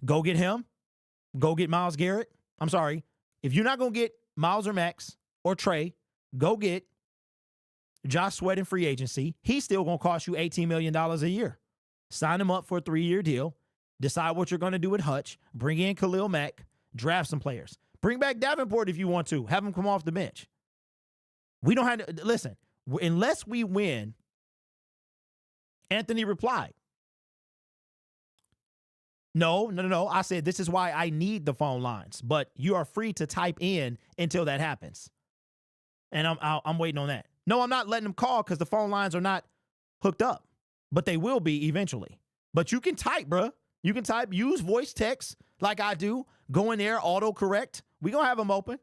Go get him. Go get Myles Garrett. I'm sorry. If you're not going to get Myles or Max or Trey, go get Josh Sweat in free agency. He's still going to cost you $18 million a year. Sign him up for a 3-year deal. Decide what you're going to do with Hutch. Bring in Khalil Mack. Draft some players. Bring back Davenport if you want to. Have him come off the bench. We don't have to, listen, unless we win, Anthony replied. No. I said, this is why I need the phone lines, but you are free to type in until that happens. And I'm waiting on that. No, I'm not letting them call because the phone lines are not hooked up, but they will be eventually. But you can type, bruh. You can type, use voice text like I do. Go in there, auto correct. We gonna have them open.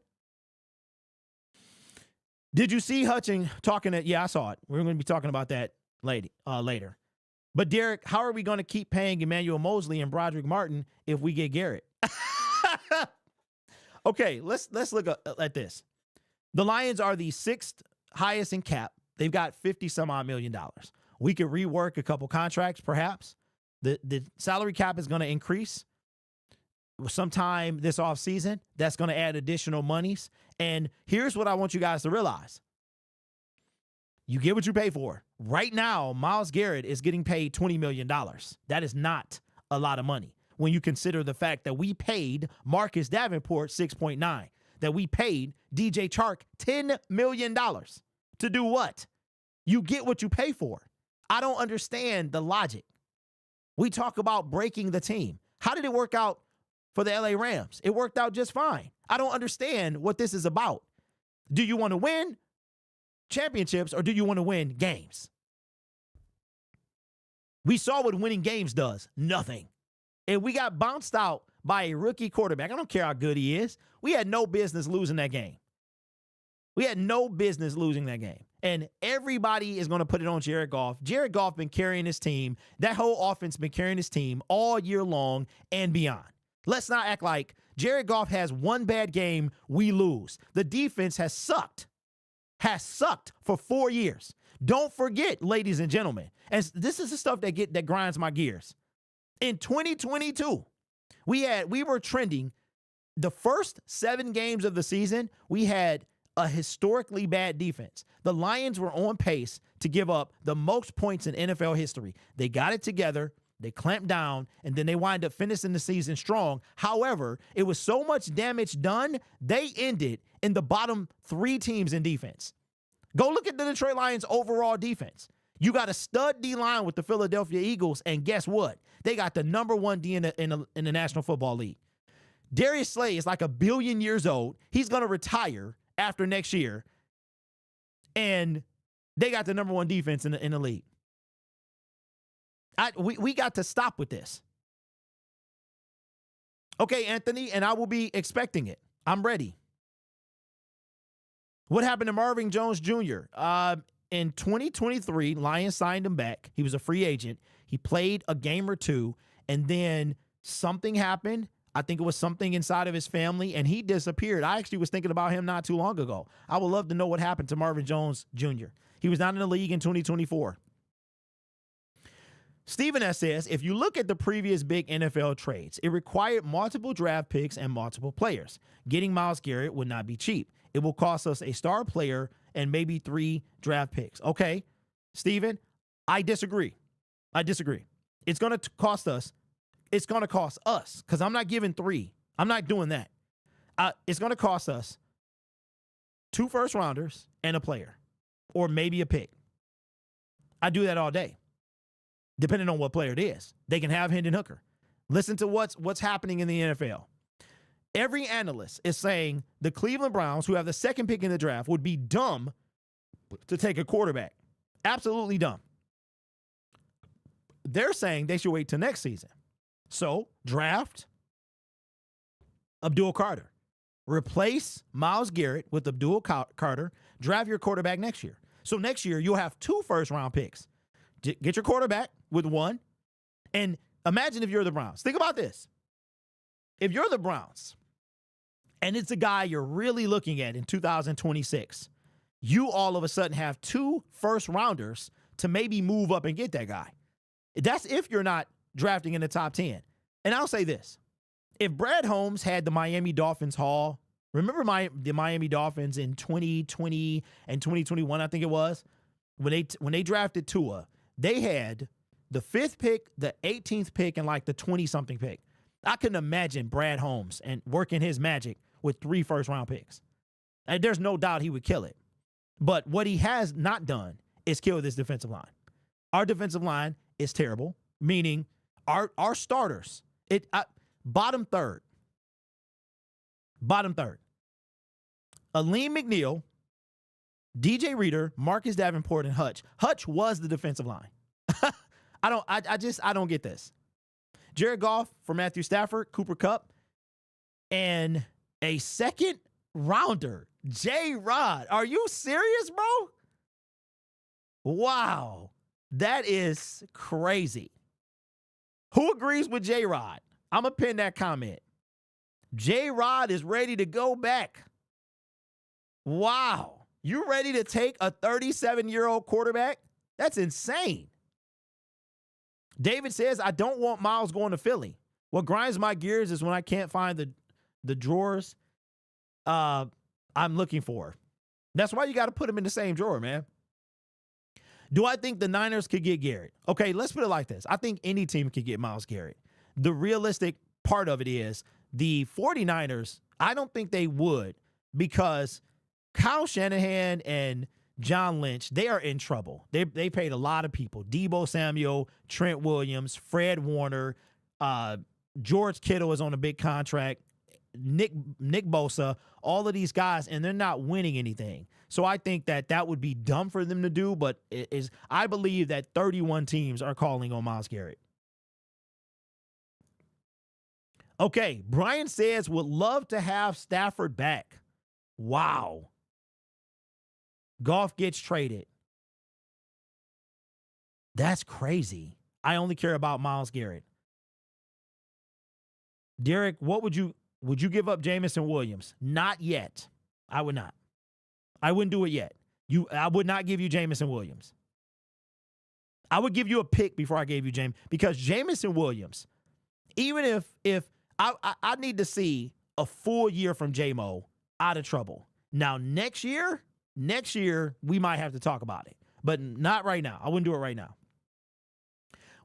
Did you see Hutching talking at, yeah, I saw it. We're going to be talking about that later. But Derek, how are we going to keep paying Emmanuel Mosley and Broderick Martin if we get Garrett? Okay, let's look at this. The Lions are the 6th highest in cap. They've got $50-some-odd million. We could rework a couple contracts, perhaps. The salary cap is going to increase sometime this offseason. That's going to add additional monies. And here's what I want you guys to realize. You get what you pay for. Right now, Myles Garrett is getting paid $20 million. That is not a lot of money when you consider the fact that we paid Marcus Davenport $6.9, that we paid DJ Chark $10 million. To do what? You get what you pay for. I don't understand the logic. We talk about breaking the team. How did it work out for the LA Rams? It worked out just fine. I don't understand what this is about. Do you want to win championships or do you want to win games? We saw what winning games does. Nothing. And we got bounced out by a rookie quarterback. I don't care how good he is. We had no business losing that game. We had no business losing that game. And everybody is going to put it on Jared Goff. Jared Goff been carrying his team. That whole offense been carrying his team all year long and beyond. Let's not act like Jared Goff has one bad game, we lose. The defense has sucked. has sucked for 4 years. Don't forget, ladies and gentlemen, and this is the stuff that grinds my gears. In 2022, we were trending the first 7 games of the season. We had a historically bad defense. The Lions were on pace to give up the most points in NFL history. They got it together, they clamped down, and then they wind up finishing the season strong. However, it was so much damage done, they ended in the bottom 3 teams in defense. Go look at the Detroit Lions' overall defense. You got a stud D-line with the Philadelphia Eagles, and guess what? They got the number 1 D in the National Football League. Darius Slay is like 1 billion years old. He's going to retire after next year, and they got the number 1 defense in the league. We got to stop with this. Okay, Anthony, and I will be expecting it. I'm ready. What happened to Marvin Jones Jr.? In 2023, Lions signed him back. He was a free agent. He played a game or 2, and then something happened. I think it was something inside of his family, and he disappeared. I actually was thinking about him not too long ago. I would love to know what happened to Marvin Jones Jr. He was not in the league in 2024. Stephen S. says, if you look at the previous big NFL trades, it required multiple draft picks and multiple players. Getting Myles Garrett would not be cheap. It will cost us a star player and maybe 3 draft picks. Okay, Stephen, I disagree. It's going to cost us. It's going to cost us, because I'm not giving 3. I'm not doing that. It's going to cost us 2 first-rounders and a player, or maybe a pick. I do that all day, depending on what player it is. They can have Hendon Hooker. Listen to what's happening in the NFL. Every analyst is saying the Cleveland Browns, who have the 2nd pick in the draft, would be dumb to take a quarterback. Absolutely dumb. They're saying they should wait till next season. So, draft Abdul Carter. Replace Myles Garrett with Abdul Carter. Draft your quarterback next year. So, next year, you'll have 2 first-round picks. Get your quarterback with 1. And imagine if you're the Browns. Think about this. If you're the Browns, and it's a guy you're really looking at in 2026, you all of a sudden have 2 first-rounders to maybe move up and get that guy. That's if you're not drafting in the top 10. And I'll say this. If Brad Holmes had the Miami Dolphins haul, remember the Miami Dolphins in 2020 and 2021, I think it was, when they drafted Tua, they had the 5th pick, the 18th pick, and like the 20-something pick. I couldn't imagine Brad Holmes and working his magic with 3 first-round picks. And there's no doubt he would kill it. But what he has not done is kill this defensive line. Our defensive line is terrible, meaning our starters, bottom third. Aleem McNeil, DJ Reader, Marcus Davenport, and Hutch. Hutch was the defensive line. I don't get this. Jared Goff for Matthew Stafford, Cooper Kupp, and a 2nd rounder, J-Rod. Are you serious, bro? Wow. That is crazy. Who agrees with J-Rod? I'm going to pin that comment. J-Rod is ready to go back. Wow. You ready to take a 37-year-old quarterback? That's insane. David says, I don't want Myles going to Philly. What grinds my gears is when I can't find the drawers I'm looking for. That's why you got to put them in the same drawer, man. Do I think the Niners could get Garrett? Okay, let's put it like this. I think any team could get Myles Garrett. The realistic part of it is the 49ers, I don't think they would, because Kyle Shanahan and John Lynch, they are in trouble. They paid a lot of people. Deebo Samuel, Trent Williams, Fred Warner, George Kittle is on a big contract, Nick Bosa, all of these guys, and they're not winning anything. So I think that would be dumb for them to do, but I believe that 31 teams are calling on Myles Garrett. Okay, Brian says, would love to have Stafford back. Wow. Goff gets traded. That's crazy. I only care about Myles Garrett. Derek, would you give up Jamison Williams? Not yet. I would not. I wouldn't do it yet. I would not give you Jameson Williams. I would give you a pick before I gave you James, because Jameson Williams, even if I need to see a full year from J-Mo out of trouble. Now, next year, we might have to talk about it, but not right now. I wouldn't do it right now.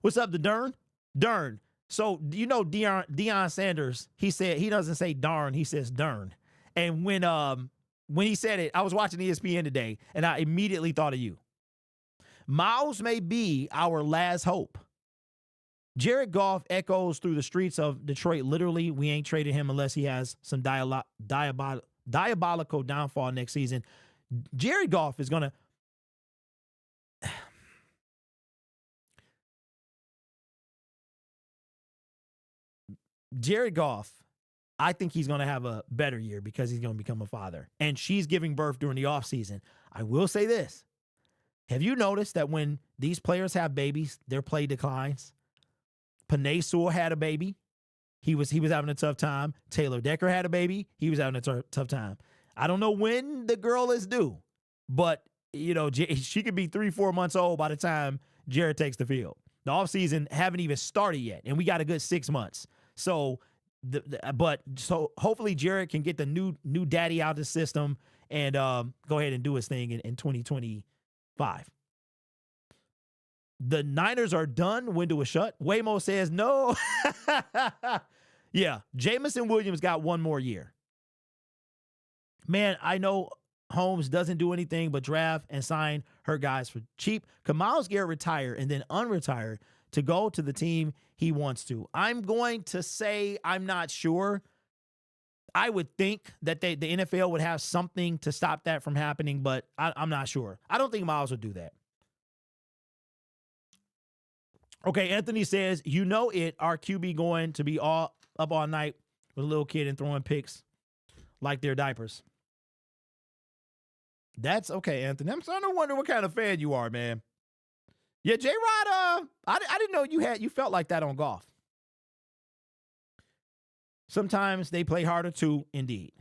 What's up to Dern? Dern. So, you know, Deion Sanders, he said, he doesn't say darn, he says Dern. And when he said it, I was watching ESPN today, and I immediately thought of you. Miles may be our last hope. Jared Goff echoes through the streets of Detroit. Literally, we ain't traded him unless he has some diabolical downfall next season. Jared Goff is going to... Jared Goff, I think he's going to have a better year because he's going to become a father. And she's giving birth during the offseason. I will say this. Have you noticed that when these players have babies, their play declines? Panay Sewell had a baby. He was having a tough time. Taylor Decker had a baby. He was having a tough time. I don't know when the girl is due, but, you know, she could be 3-4 months old by the time Jared takes the field. The offseason haven't even started yet, and we got a good 6 months. So, so hopefully Jared can get the new daddy out of the system and go ahead and do his thing in 2025. The Niners are done. Window is shut. Waymo says no. Yeah, Jameson Williams got one more year. Man, I know Holmes doesn't do anything but draft and sign her guys for cheap. Can Myles Garrett retire and then unretire to go to the team he wants to? I'm going to say I'm not sure. I would think that the NFL would have something to stop that from happening, but I'm not sure. I don't think Myles would do that. Okay, Anthony says, you know it, our QB going to be all up all night with a little kid and throwing picks like they're diapers. That's okay, Anthony. I'm starting to wonder what kind of fan you are, man. Yeah, J-Rod, I didn't know you felt like that on Goff. Sometimes they play harder too, indeed.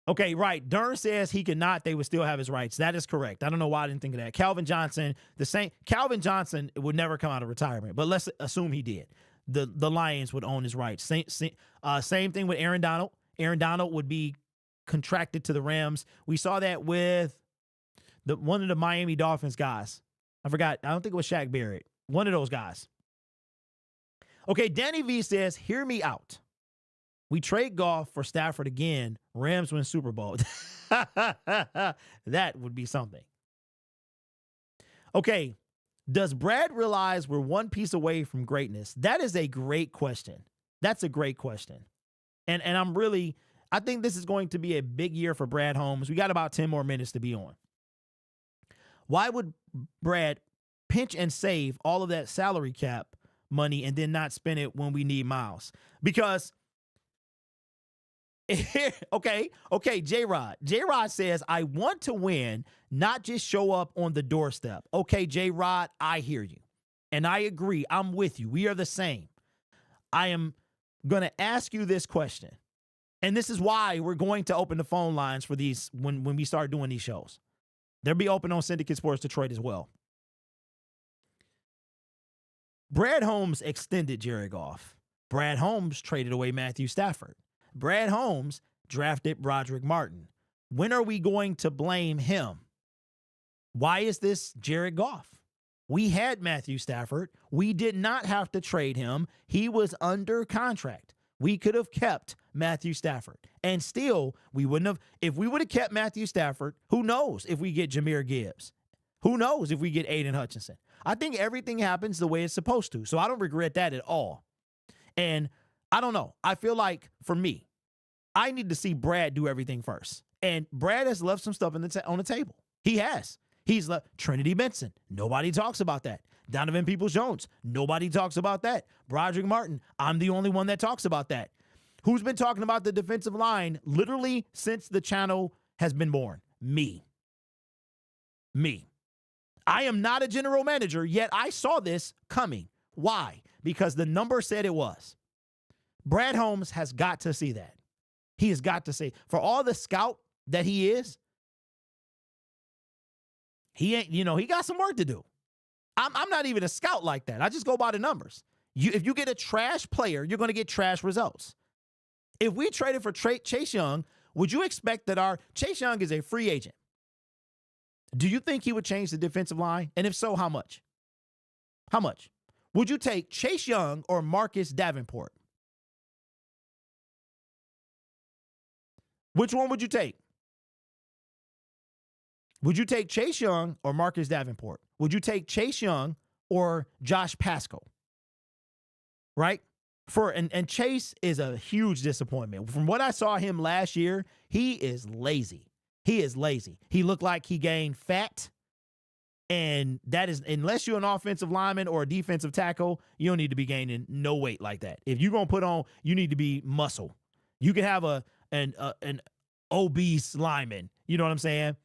Okay, right. Dern says he cannot. They would still have his rights. That is correct. I don't know why I didn't think of that. Calvin Johnson, Calvin Johnson would never come out of retirement, but let's assume he did. The Lions would own his rights. Same thing with Aaron Donald. Aaron Donald would be contracted to the Rams. We saw that with one of the Miami Dolphins guys. I forgot. I don't think it was Shaq Barrett. One of those guys. Okay, Danny V says, hear me out. We trade Goff for Stafford again. Rams win Super Bowl. That would be something. Okay, does Brad realize we're one piece away from greatness? That is a great question. That's a great question. And I think this is going to be a big year for Brad Holmes. We got about 10 more minutes to be on. Why would Brad pinch and save all of that salary cap money and then not spend it when we need Miles? Because okay, J-Rod. J-Rod says, I want to win, not just show up on the doorstep. Okay, J-Rod, I hear you. And I agree. I'm with you. We are the same. I am going to ask you this question. And this is why we're going to open the phone lines for these when we start doing these shows. They'll be open on Syndicate Sports Detroit as well. Brad Holmes extended Jared Goff. Brad Holmes traded away Matthew Stafford. Brad Holmes drafted Broderick Martin. When are we going to blame him? Why is this Jared Goff? We had Matthew Stafford. We did not have to trade him. He was under contract. We could have kept Matthew Stafford. And still, we wouldn't have. If we would have kept Matthew Stafford, who knows if we get Jahmyr Gibbs? Who knows if we get Aiden Hutchinson? I think everything happens the way it's supposed to. So I don't regret that at all. And I don't know. I feel like, for me, I need to see Brad do everything first. And Brad has left some stuff on the table. He has. He's left Trinity Benson. Nobody talks about that. Donovan Peoples-Jones. Nobody talks about that. Broderick Martin. I'm the only one that talks about that. Who's been talking about the defensive line literally since the channel has been born? Me. I am not a general manager, yet I saw this coming. Why? Because the number said it was. Brad Holmes has got to see that. He has got to see. For all the scout that he is, He ain't, he got some work to do. I'm not even a scout like that. I just go by the numbers. If you get a trash player, you're going to get trash results. If we traded for Chase Young, would you expect that Chase Young is a free agent? Do you think he would change the defensive line? And if so, how much? How much? Would you take Chase Young or Marcus Davenport? Which one would you take? Would you take Chase Young or Marcus Davenport? Would you take Chase Young or Josh Pascal? Right? And Chase is a huge disappointment. From what I saw him last year, he is lazy. He is lazy. He looked like he gained fat. And that is, unless you're an offensive lineman or a defensive tackle, you don't need to be gaining no weight like that. If you're going to put on, you need to be muscle. You can have an obese lineman. You know what I'm saying?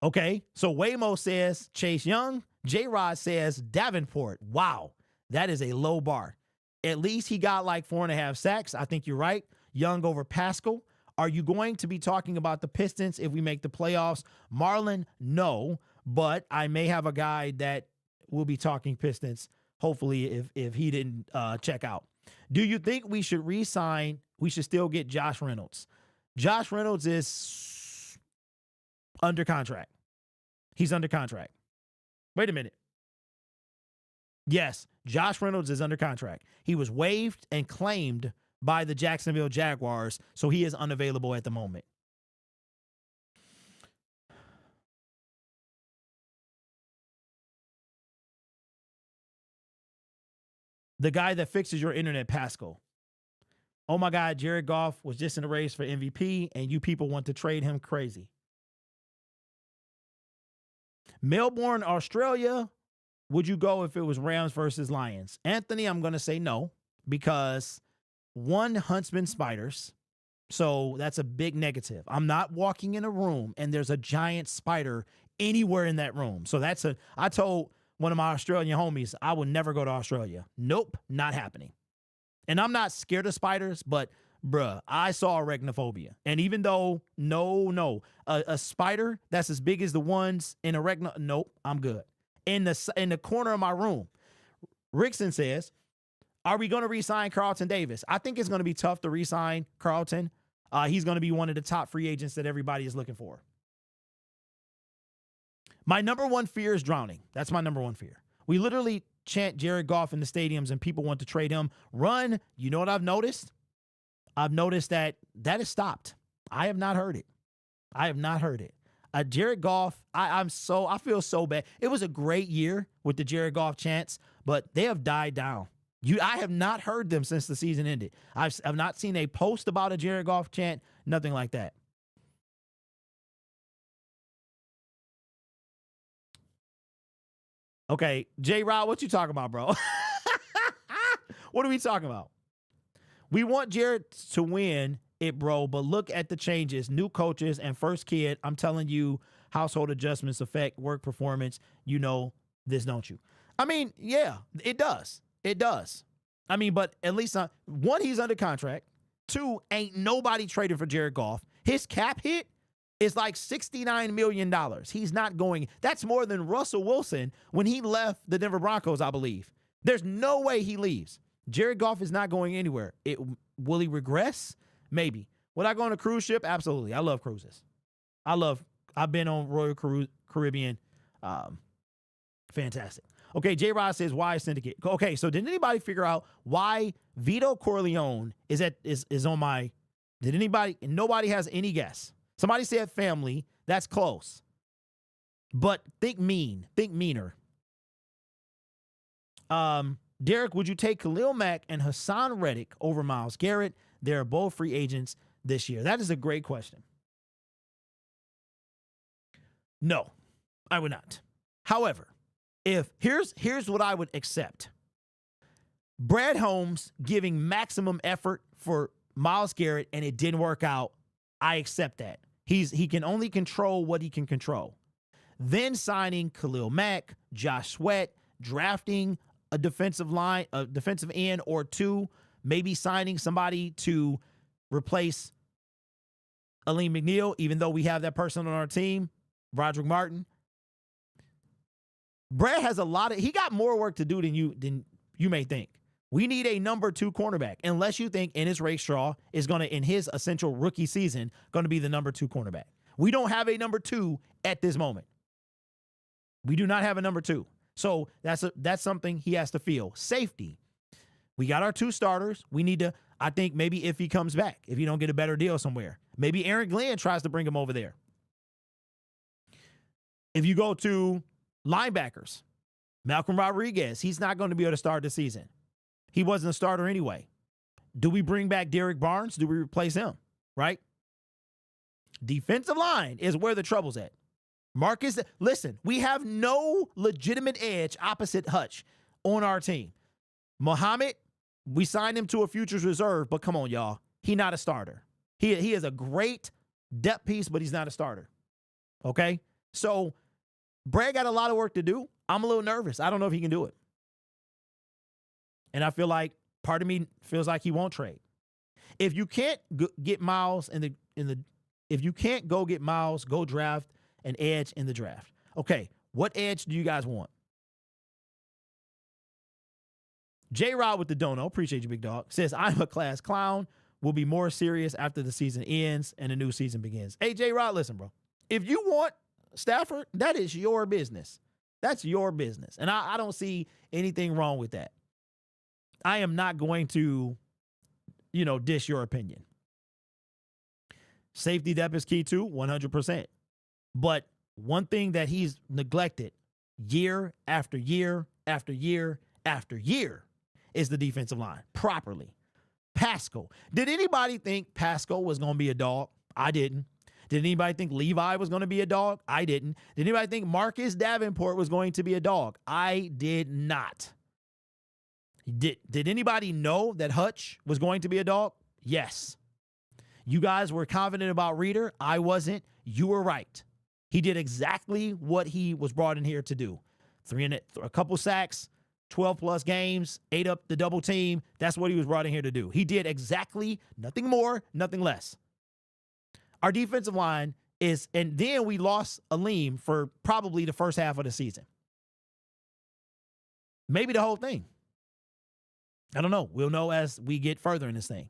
Okay, so Waymo says Chase Young. J-Rod says Davenport. Wow, that is a low bar. At least he got like 4.5 sacks. I think you're right. Young over Pascal. Are you going to be talking about the Pistons if we make the playoffs? Marlon, no, but I may have a guy that will be talking Pistons, hopefully, if he didn't check out. Do you think we should re-sign? We should still get Josh Reynolds. Josh Reynolds is under contract. He's under contract. Wait a minute. Yes, Josh Reynolds is under contract. He was waived and claimed by the Jacksonville Jaguars, so he is unavailable at the moment. The guy that fixes your internet, Pascal. Oh my God, Jared Goff was just in the race for MVP, and you people want to trade him crazy. Melbourne, Australia, would you go if it was Rams versus Lions? Anthony, I'm going to say no, because one, Huntsman spiders, so that's a big negative. I'm not walking in a room and there's a giant spider anywhere in that room. So I told one of my Australian homies, I would never go to Australia. Nope, not happening. And I'm not scared of spiders, but bruh, I saw arachnophobia. And even though, a spider that's as big as the ones in arachno, nope, I'm good. In the corner of my room, Rickson says, are we going to re-sign Carlton Davis? I think it's going to be tough to re-sign Carlton. He's going to be one of the top free agents that everybody is looking for. My number one fear is drowning. That's my number one fear. We literally chant Jared Goff in the stadiums and people want to trade him. Run. You know what I've noticed? I've noticed that has stopped. I have not heard it. Jared Goff, I feel so bad. It was a great year with the Jared Goff chants, but they have died down. I have not heard them since the season ended. I've not seen a post about a Jared Goff chant, nothing like that. Okay, J-Rod, what you talking about, bro? What are we talking about? We want Jared to win it, bro, but look at the changes. New coaches and first kid. I'm telling you, household adjustments affect work performance. You know this, don't you? I mean, yeah, it does. It does. I mean, but at least, one, he's under contract. Two, ain't nobody traded for Jared Goff. His cap hit is like $69 million. He's not going. That's more than Russell Wilson when he left the Denver Broncos, I believe. There's no way he leaves. Jared Goff is not going anywhere. Will he regress? Maybe. Would I go on a cruise ship? Absolutely. I love cruises. I've been on Royal Caribbean. Fantastic. Okay, J-Rod says, why Syndicate? Okay, so did anybody figure out why Vito Corleone is on my... Nobody has any guess. Somebody said family. That's close. But think meaner. Derek, would you take Khalil Mack and Hassan Reddick over Myles Garrett? They're both free agents this year. That is a great question. No, I would not. However, here's what I would accept. Brad Holmes giving maximum effort for Myles Garrett and it didn't work out. I accept that. He can only control what he can control. Then signing Khalil Mack, Josh Sweat, drafting a defensive end or two, maybe signing somebody to replace Aleem McNeil, even though we have that person on our team, Roderick Martin. Brad has he got more work to do than you may think. We need a number 2 cornerback, unless you think Ennis Rakestraw is going to, in his essential rookie season, going to be the number 2 cornerback. We don't have a number 2 at this moment. We do not have a number 2. So that's something he has to feel. Safety. We got our 2 starters. We need to, I think maybe if he comes back, if you don't get a better deal somewhere, maybe Aaron Glenn tries to bring him over there. If you go to linebackers, Malcolm Rodriguez, he's not going to be able to start the season. He wasn't a starter anyway. Do we bring back Derek Barnes? Do we replace him? Right? Defensive line is where the trouble's at. Marcus, listen, we have no legitimate edge opposite Hutch on our team. Muhammad, we signed him to a futures reserve, but come on, y'all. He's not a starter. He is a great depth piece, but he's not a starter. Okay? So Brad got a lot of work to do. I'm a little nervous. I don't know if he can do it. And I feel like part of me feels like he won't trade. If you can't get Miles if you can't go get Miles, go draft an edge in the draft. Okay, what edge do you guys want? J-Rod with the dono, appreciate you, big dog, says, I'm a class clown. Will be more serious after the season ends and the new season begins. Hey, J-Rod, listen, bro. If you want Stafford, that is your business. That's your business. And I don't see anything wrong with that. I am not going to, dish your opinion. Safety depth is key too, 100%. But one thing that he's neglected year after year after year after year is the defensive line properly. Pascal. Did anybody think Pascal was going to be a dog? I didn't. Did anybody think Levi was going to be a dog? I didn't. Did anybody think Marcus Davenport was going to be a dog? I did not. Did anybody know that Hutch was going to be a dog? Yes. You guys were confident about Reader. I wasn't. You were right. He did exactly what he was brought in here to do. A couple sacks, 12-plus games, ate up the double team. That's what he was brought in here to do. He did exactly nothing more, nothing less. Our defensive line is, and then we lost Aleem for probably the first half of the season. Maybe the whole thing. I don't know. We'll know as we get further in this thing.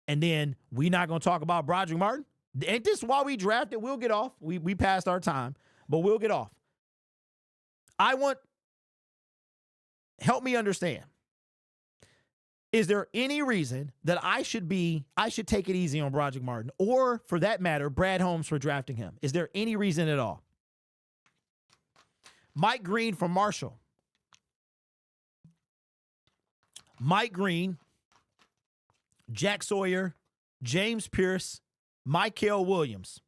And then we're not going to talk about Broderick Martin. Ain't this why we drafted? We'll get off. We passed our time, but we'll get off. Help me understand. Is there any reason that I should take it easy on Broderick Martin, or for that matter, Brad Holmes for drafting him? Is there any reason at all? Mike Green from Marshall. Mike Green, Jack Sawyer, James Pierce, Mykel Williams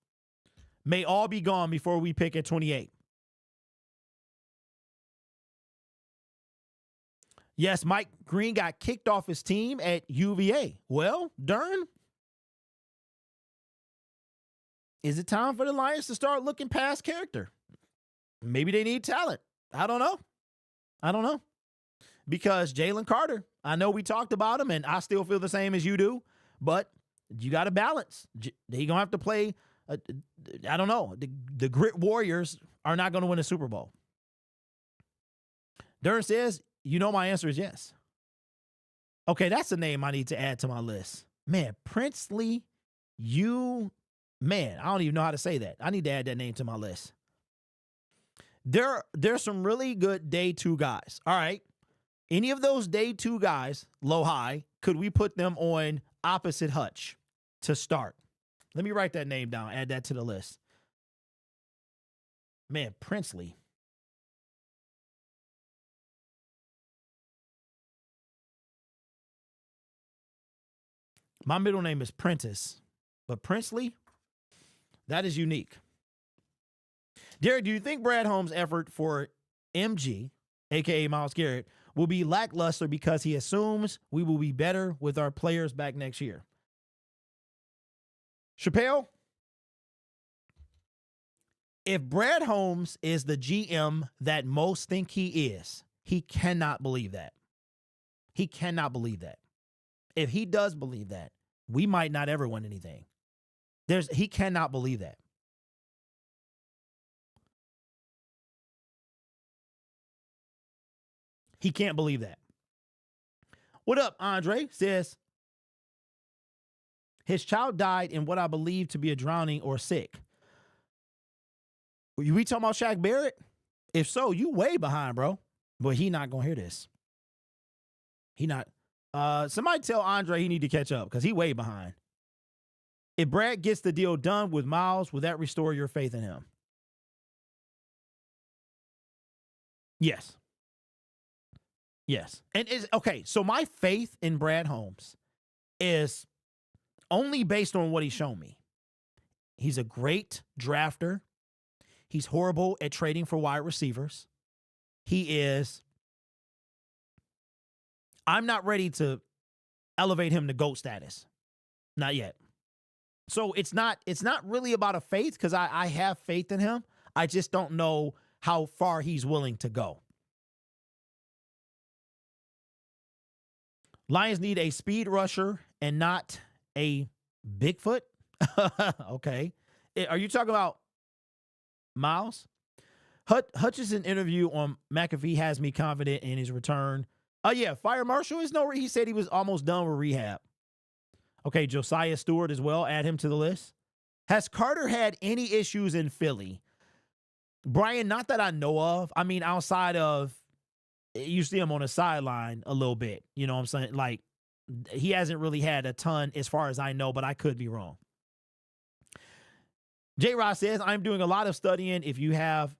may all be gone before we pick at 28. Yes, Mike Green got kicked off his team at UVA. Well, Dern, is it time for the Lions to start looking past character? Maybe they need talent. I don't know. Because Jalen Carter, I know we talked about him, and I still feel the same as you do, but you got to balance. They're going to have to play, I don't know. The Grit Warriors are not going to win a Super Bowl. Dern says, my answer is yes. Okay, that's a name I need to add to my list. Man, Princely, I don't even know how to say that. I need to add that name to my list. There's some really good day 2 guys. All right. Any of those day 2 guys, low high, could we put them on opposite Hutch to start? Let me write that name down, add that to the list. Man, Princely. My middle name is Prentice, but Princely, that is unique. Derek, do you think Brad Holmes' effort for MG, a.k.a. Myles Garrett, will be lackluster because he assumes we will be better with our players back next year? Chappelle, if Brad Holmes is the GM that most think he is, he cannot believe that. He cannot believe that. If he does believe that, we might not ever win anything. He cannot believe that. He can't believe that. What up, Andre? Says, his child died in what I believe to be a drowning or sick. We talking about Shaq Barrett? If so, you way behind, bro. But he not going to hear this. He not. Somebody tell Andre he need to catch up because he way behind. If Brad gets the deal done with Miles, will that restore your faith in him? Yes. Yes. And is okay, so my faith in Brad Holmes is only based on what he's shown me. He's a great drafter. He's horrible at trading for wide receivers. I'm not ready to elevate him to GOAT status. Not yet. So it's not really about a faith because I have faith in him. I just don't know how far he's willing to go. Lions need a speed rusher and not a Bigfoot. Okay. Are you talking about Miles? Hutchinson interview on McAfee has me confident in his return. Oh, yeah. Fire Marshal is no. He said he was almost done with rehab. Okay. Josiah Stewart as well. Add him to the list. Has Carter had any issues in Philly? Brian, not that I know of. I mean, outside of you see him on the sideline a little bit. You know what I'm saying? Like, he hasn't really had a ton as far as I know, but I could be wrong. J. Ross says, I'm doing a lot of studying if you have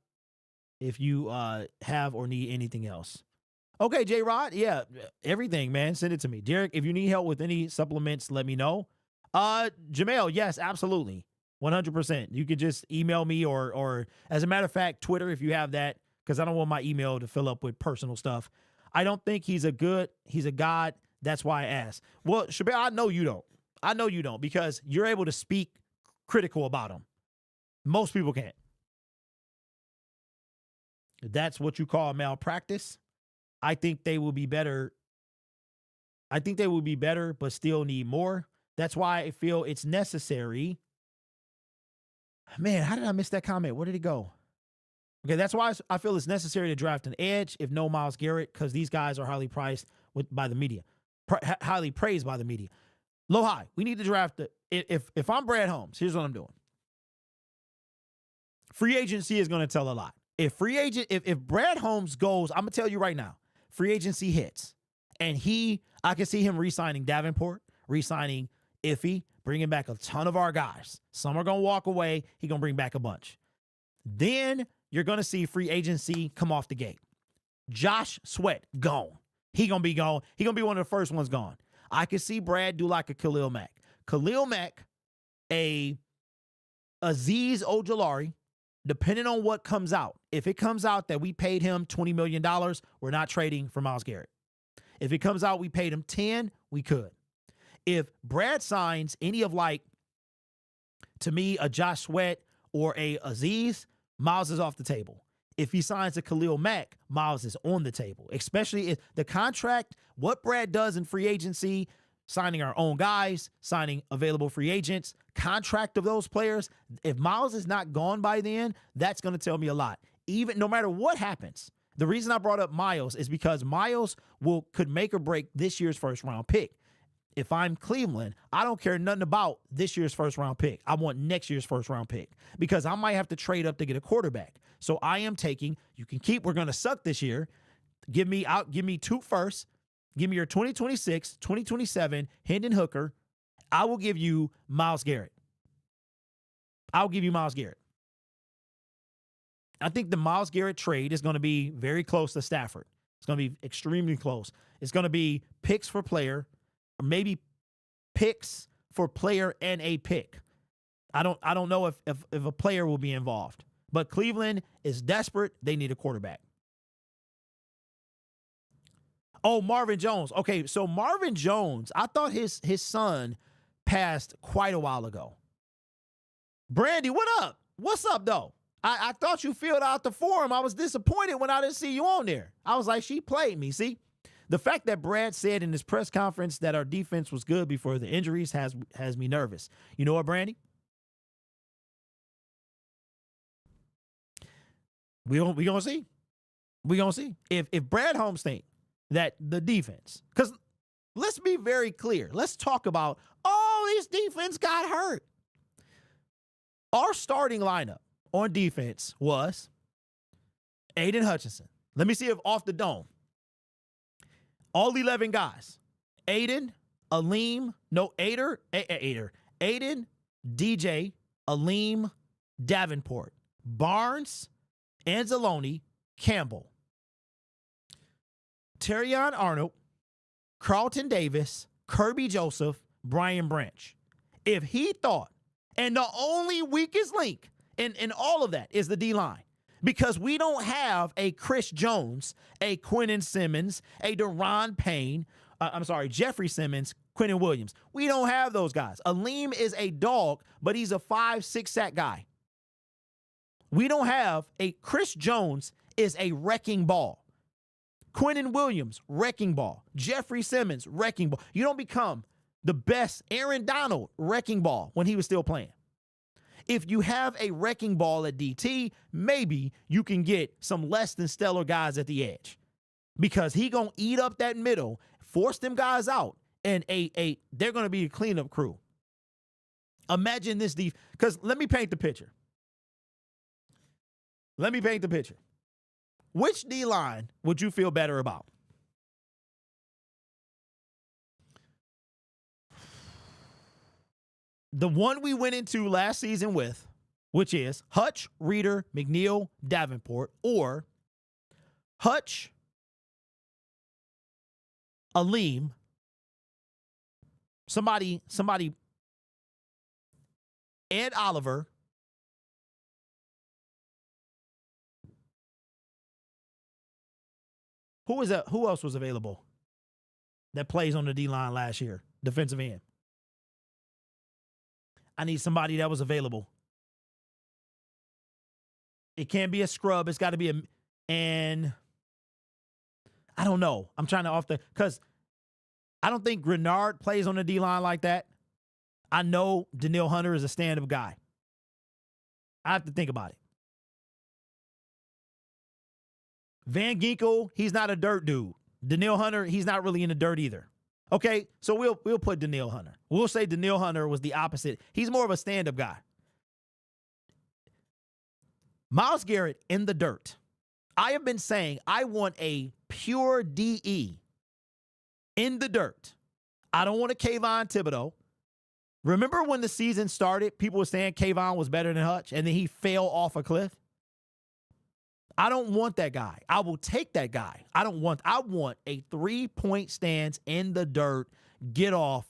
or need anything else. Okay, J. Rod. Yeah, everything, man. Send it to me. Derek, if you need help with any supplements, let me know. Jamel, yes, absolutely. 100%. You could just email me or as a matter of fact, Twitter if you have that, because I don't want my email to fill up with personal stuff. I don't think he's a god. That's why I asked. Well, Shabir, I know you don't. I know you don't because you're able to speak critical about him. Most people can't. If that's what you call malpractice, I think they will be better. I think they will be better, but still need more. That's why I feel it's necessary. Man, how did I miss that comment? Where did it go? Okay, that's why I feel it's necessary to draft an edge if no Myles Garrett, because these guys are highly priced by the media, highly praised by the media. Low high, we need to draft if I'm Brad Holmes, here's what I'm doing. Free agency is going to tell a lot. If Brad Holmes goes, I'm gonna tell you right now, free agency hits, and I can see him re-signing Davenport, re-signing Iffy, bringing back a ton of our guys. Some are gonna walk away. He gonna bring back a bunch. Then you're going to see free agency come off the gate. Josh Sweat, gone. He going to be gone. He going to be one of the first ones gone. I could see Brad do like a Khalil Mack. Khalil Mack, a Azeez Ojulari, depending on what comes out. If it comes out that we paid him $20 million, we're not trading for Myles Garrett. If it comes out we paid him 10, we could. If Brad signs any of to me, a Josh Sweat or a Azeez, Myles is off the table. If he signs a Khalil Mack, Myles is on the table, especially if the contract, what Brad does in free agency, signing our own guys, signing available free agents, contract of those players. If Myles is not gone by then, that's going to tell me a lot. Even no matter what happens. The reason I brought up Myles is because Myles could make or break this year's first round pick. If I'm Cleveland, I don't care nothing about this year's first round pick. I want next year's first round pick because I might have to trade up to get a quarterback. So I am taking, we're going to suck this year. Give me 2 firsts. Give me your 2026, 2027 Hendon Hooker. I will give you Myles Garrett. I'll give you Myles Garrett. I think the Myles Garrett trade is going to be very close to Stafford. It's going to be extremely close. It's going to be picks for player, or maybe picks for player and a pick. I don't know if a player will be involved. But Cleveland is desperate. They need a quarterback. Oh, Marvin Jones. Okay, so Marvin Jones, I thought his son passed quite a while ago. Brandy, what up? What's up, though? I thought you filled out the form. I was disappointed when I didn't see you on there. I was like, she played me. See, the fact that Brad said in his press conference that our defense was good before the injuries has me nervous. You know what, Brandy? We gonna see. We gonna see if Brad Holmes think that the defense, because let's be very clear. Let's talk about, oh, this defense got hurt. Our starting lineup on defense was Aiden Hutchinson. Let me see if off the dome. All 11 guys. Aiden, Aleem, Aiden, DJ, Aleem, Davenport, Barnes, Anzalone, Campbell, Terrion Arnold, Carlton Davis, Kirby Joseph, Brian Branch. If he thought, and the only weakest link in all of that is the D-line, because we don't have a Chris Jones, a Quinnen Simmons, a Deron Payne, Jeffrey Simmons, Quinnen Williams. We don't have those guys. Aleem is a dog, but he's a 5-6 sack guy. We don't have a Chris Jones is a wrecking ball. Quinnen Williams, wrecking ball. Jeffrey Simmons, wrecking ball. You don't become the best Aaron Donald, wrecking ball, when he was still playing. If you have a wrecking ball at DT, maybe you can get some less than stellar guys at the edge, because he going to eat up that middle, force them guys out, and they're going to be a cleanup crew. Imagine this because let me paint the picture. Which D-line would you feel better about? The one we went into last season with, which is Hutch, Reeder, McNeil, Davenport, or Hutch, Aleem, somebody, Ed Oliver, who else was available that plays on the D-line last year? Defensive end. I need somebody that was available. It can't be a scrub. It's got to be and I don't know. I'm trying to because I don't think Grenard plays on the D-line like that. I know Daniil Hunter is a stand-up guy. I have to think about it. Van Ginkel, he's not a dirt dude. Daniil Hunter, he's not really in the dirt either. Okay, so we'll put Daniil Hunter. We'll say Daniil Hunter was the opposite. He's more of a stand-up guy. Myles Garrett in the dirt. I have been saying I want a pure DE in the dirt. I don't want a Kayvon Thibodeau. Remember when the season started, people were saying Kayvon was better than Hutch, and then he fell off a cliff? I don't want that guy. I will take that guy. I want a 3-point stance in the dirt, get off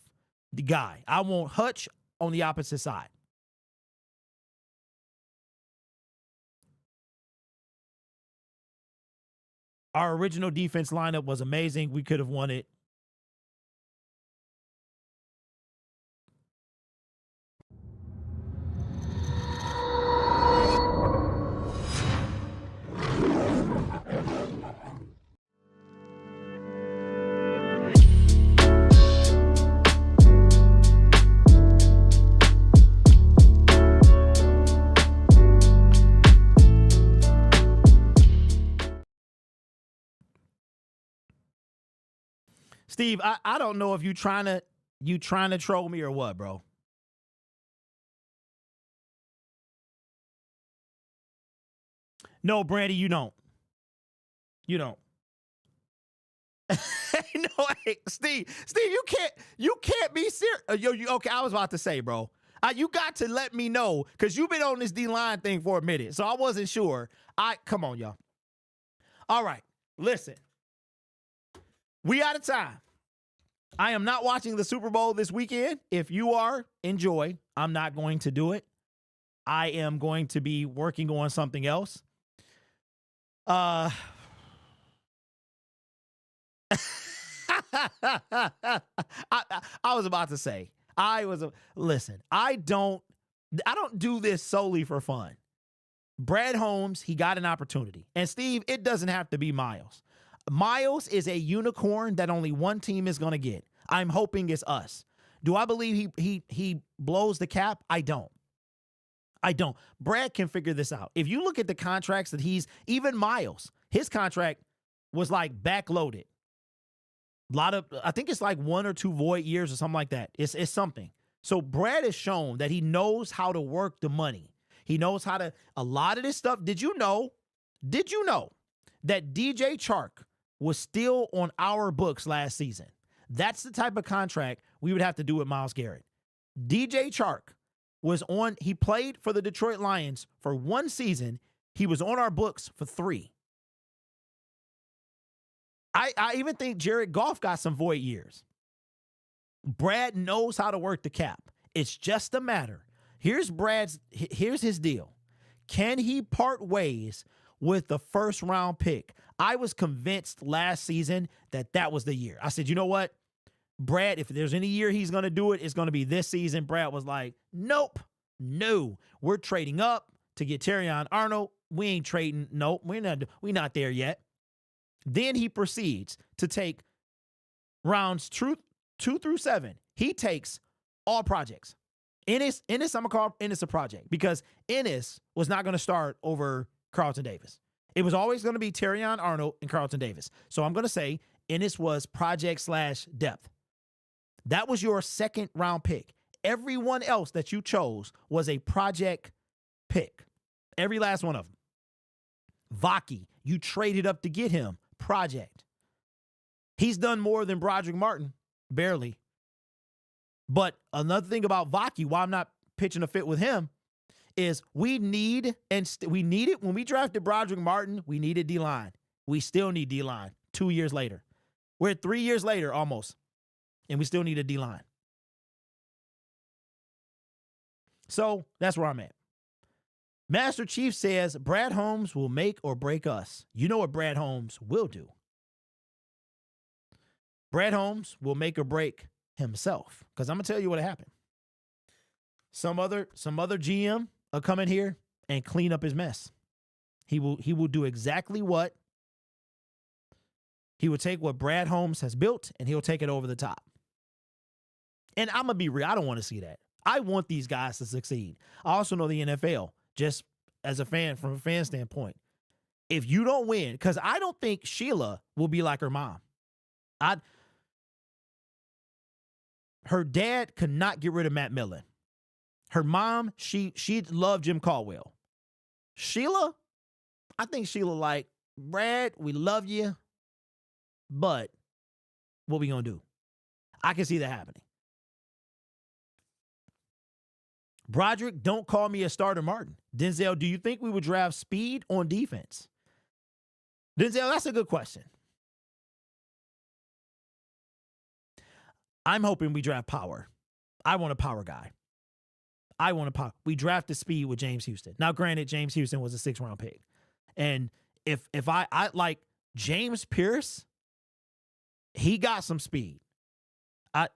the guy. I want Hutch on the opposite side. Our original defense lineup was amazing. We could have won it. Steve, I don't know if you trying to troll me or what, bro. No, Brandy, you don't. You don't. No, hey, Steve, you can't be serious. Okay, I was about to say, bro. You got to let me know, because you've been on this D-line thing for a minute, so I wasn't sure. Come on, y'all. All right, listen. We out of time. I am not watching the Super Bowl this weekend. If you are, enjoy. I'm not going to do it. I am going to be working on something else. I was about to say, listen, I don't do this solely for fun. Brad Holmes, he got an opportunity. And Steve, it doesn't have to be Miles. Miles is a unicorn that only one team is going to get. I'm hoping it's us. Do I believe he blows the cap? I don't. I don't. Brad can figure this out. If you look at the contracts that even Miles, his contract was like backloaded. I think it's like 1 or 2 void years or something like that. It's something. So Brad has shown that he knows how to work the money. He knows how to, a lot of this stuff. Did you know that DJ Chark was still on our books last season? That's the type of contract we would have to do with Myles Garrett. DJ Chark he played for the Detroit Lions for 1 season. He was on our books for 3. I even think Jared Goff got some void years. Brad knows how to work the cap. It's just a matter. Here's his deal. Can he part ways with the first round pick? I was convinced last season that was the year. I said, you know what? Brad, if there's any year he's going to do it, it's going to be this season. Brad was like, nope, no. We're trading up to get Terrion Arnold. We ain't trading. Nope, we're not there yet. Then he proceeds to take rounds 2 through 7. He takes all projects. Ennis, I'm going to call Ennis a project because Ennis was not going to start over Carlton Davis. It was always going to be Terrion Arnold and Carlton Davis. So I'm going to say Ennis was project/depth. That was your 2nd round pick. Everyone else that you chose was a project pick. Every last one of them. Vaki, you traded up to get him. Project. He's done more than Broderick Martin. Barely. But another thing about Vaki, why I'm not pitching a fit with him, is we needed when we drafted Broderick Martin, we needed D-line. We still need D-line 2 years later. We're 3 years later almost, and we still need a D-line. So that's where I'm at. Master Chief says Brad Holmes will make or break us. You know what Brad Holmes will do. Brad Holmes will make or break himself. Because I'm going to tell you what happened. Some other GM will come in here and clean up his mess. He will do exactly what he will take what Brad Holmes has built and he'll take it over the top. And I'm going to be real. I don't want to see that. I want these guys to succeed. I also know the NFL, just as a fan, from a fan standpoint. If you don't win, because I don't think Sheila will be like her mom. Her dad could not get rid of Matt Millen. Her mom, she loved Jim Caldwell. Sheila, I think Sheila like, Brad, we love you, but what we gonna do? I can see that happening. Broderick, don't call me a starter, Martin. Denzel, do you think we would draft speed on defense? Denzel, that's a good question. I'm hoping we draft power. I want a power guy. We drafted speed with James Houston. Now, granted, James Houston was a 6th-round pick. And if I like James Pierce, he got some speed.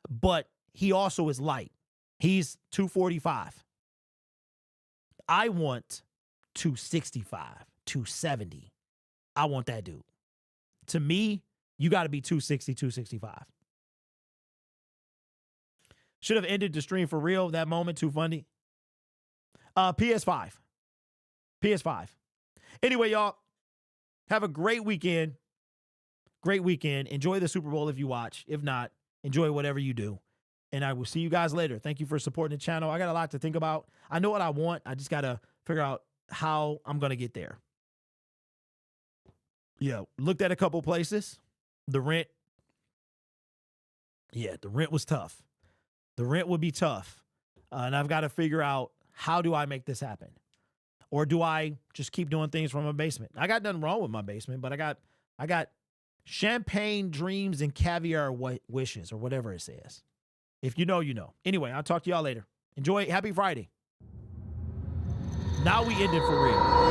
But he also is light. He's 245. I want 265, 270. I want that dude. To me, you got to be 260, 265. Should have ended the stream for real. That moment, too funny. PS5. Anyway, y'all, have a great weekend. Enjoy the Super Bowl if you watch. If not, enjoy whatever you do. And I will see you guys later. Thank you for supporting the channel. I got a lot to think about. I know what I want. I just got to figure out how I'm going to get there. Yeah, looked at a couple places. The rent was tough. The rent would be tough. And I've got to figure out, how do I make this happen? Or do I just keep doing things from my basement? I got nothing wrong with my basement, but I got champagne dreams and caviar wishes, or whatever it says. If you know, you know. Anyway, I'll talk to y'all later. Enjoy. Happy Friday. Now we end it for real.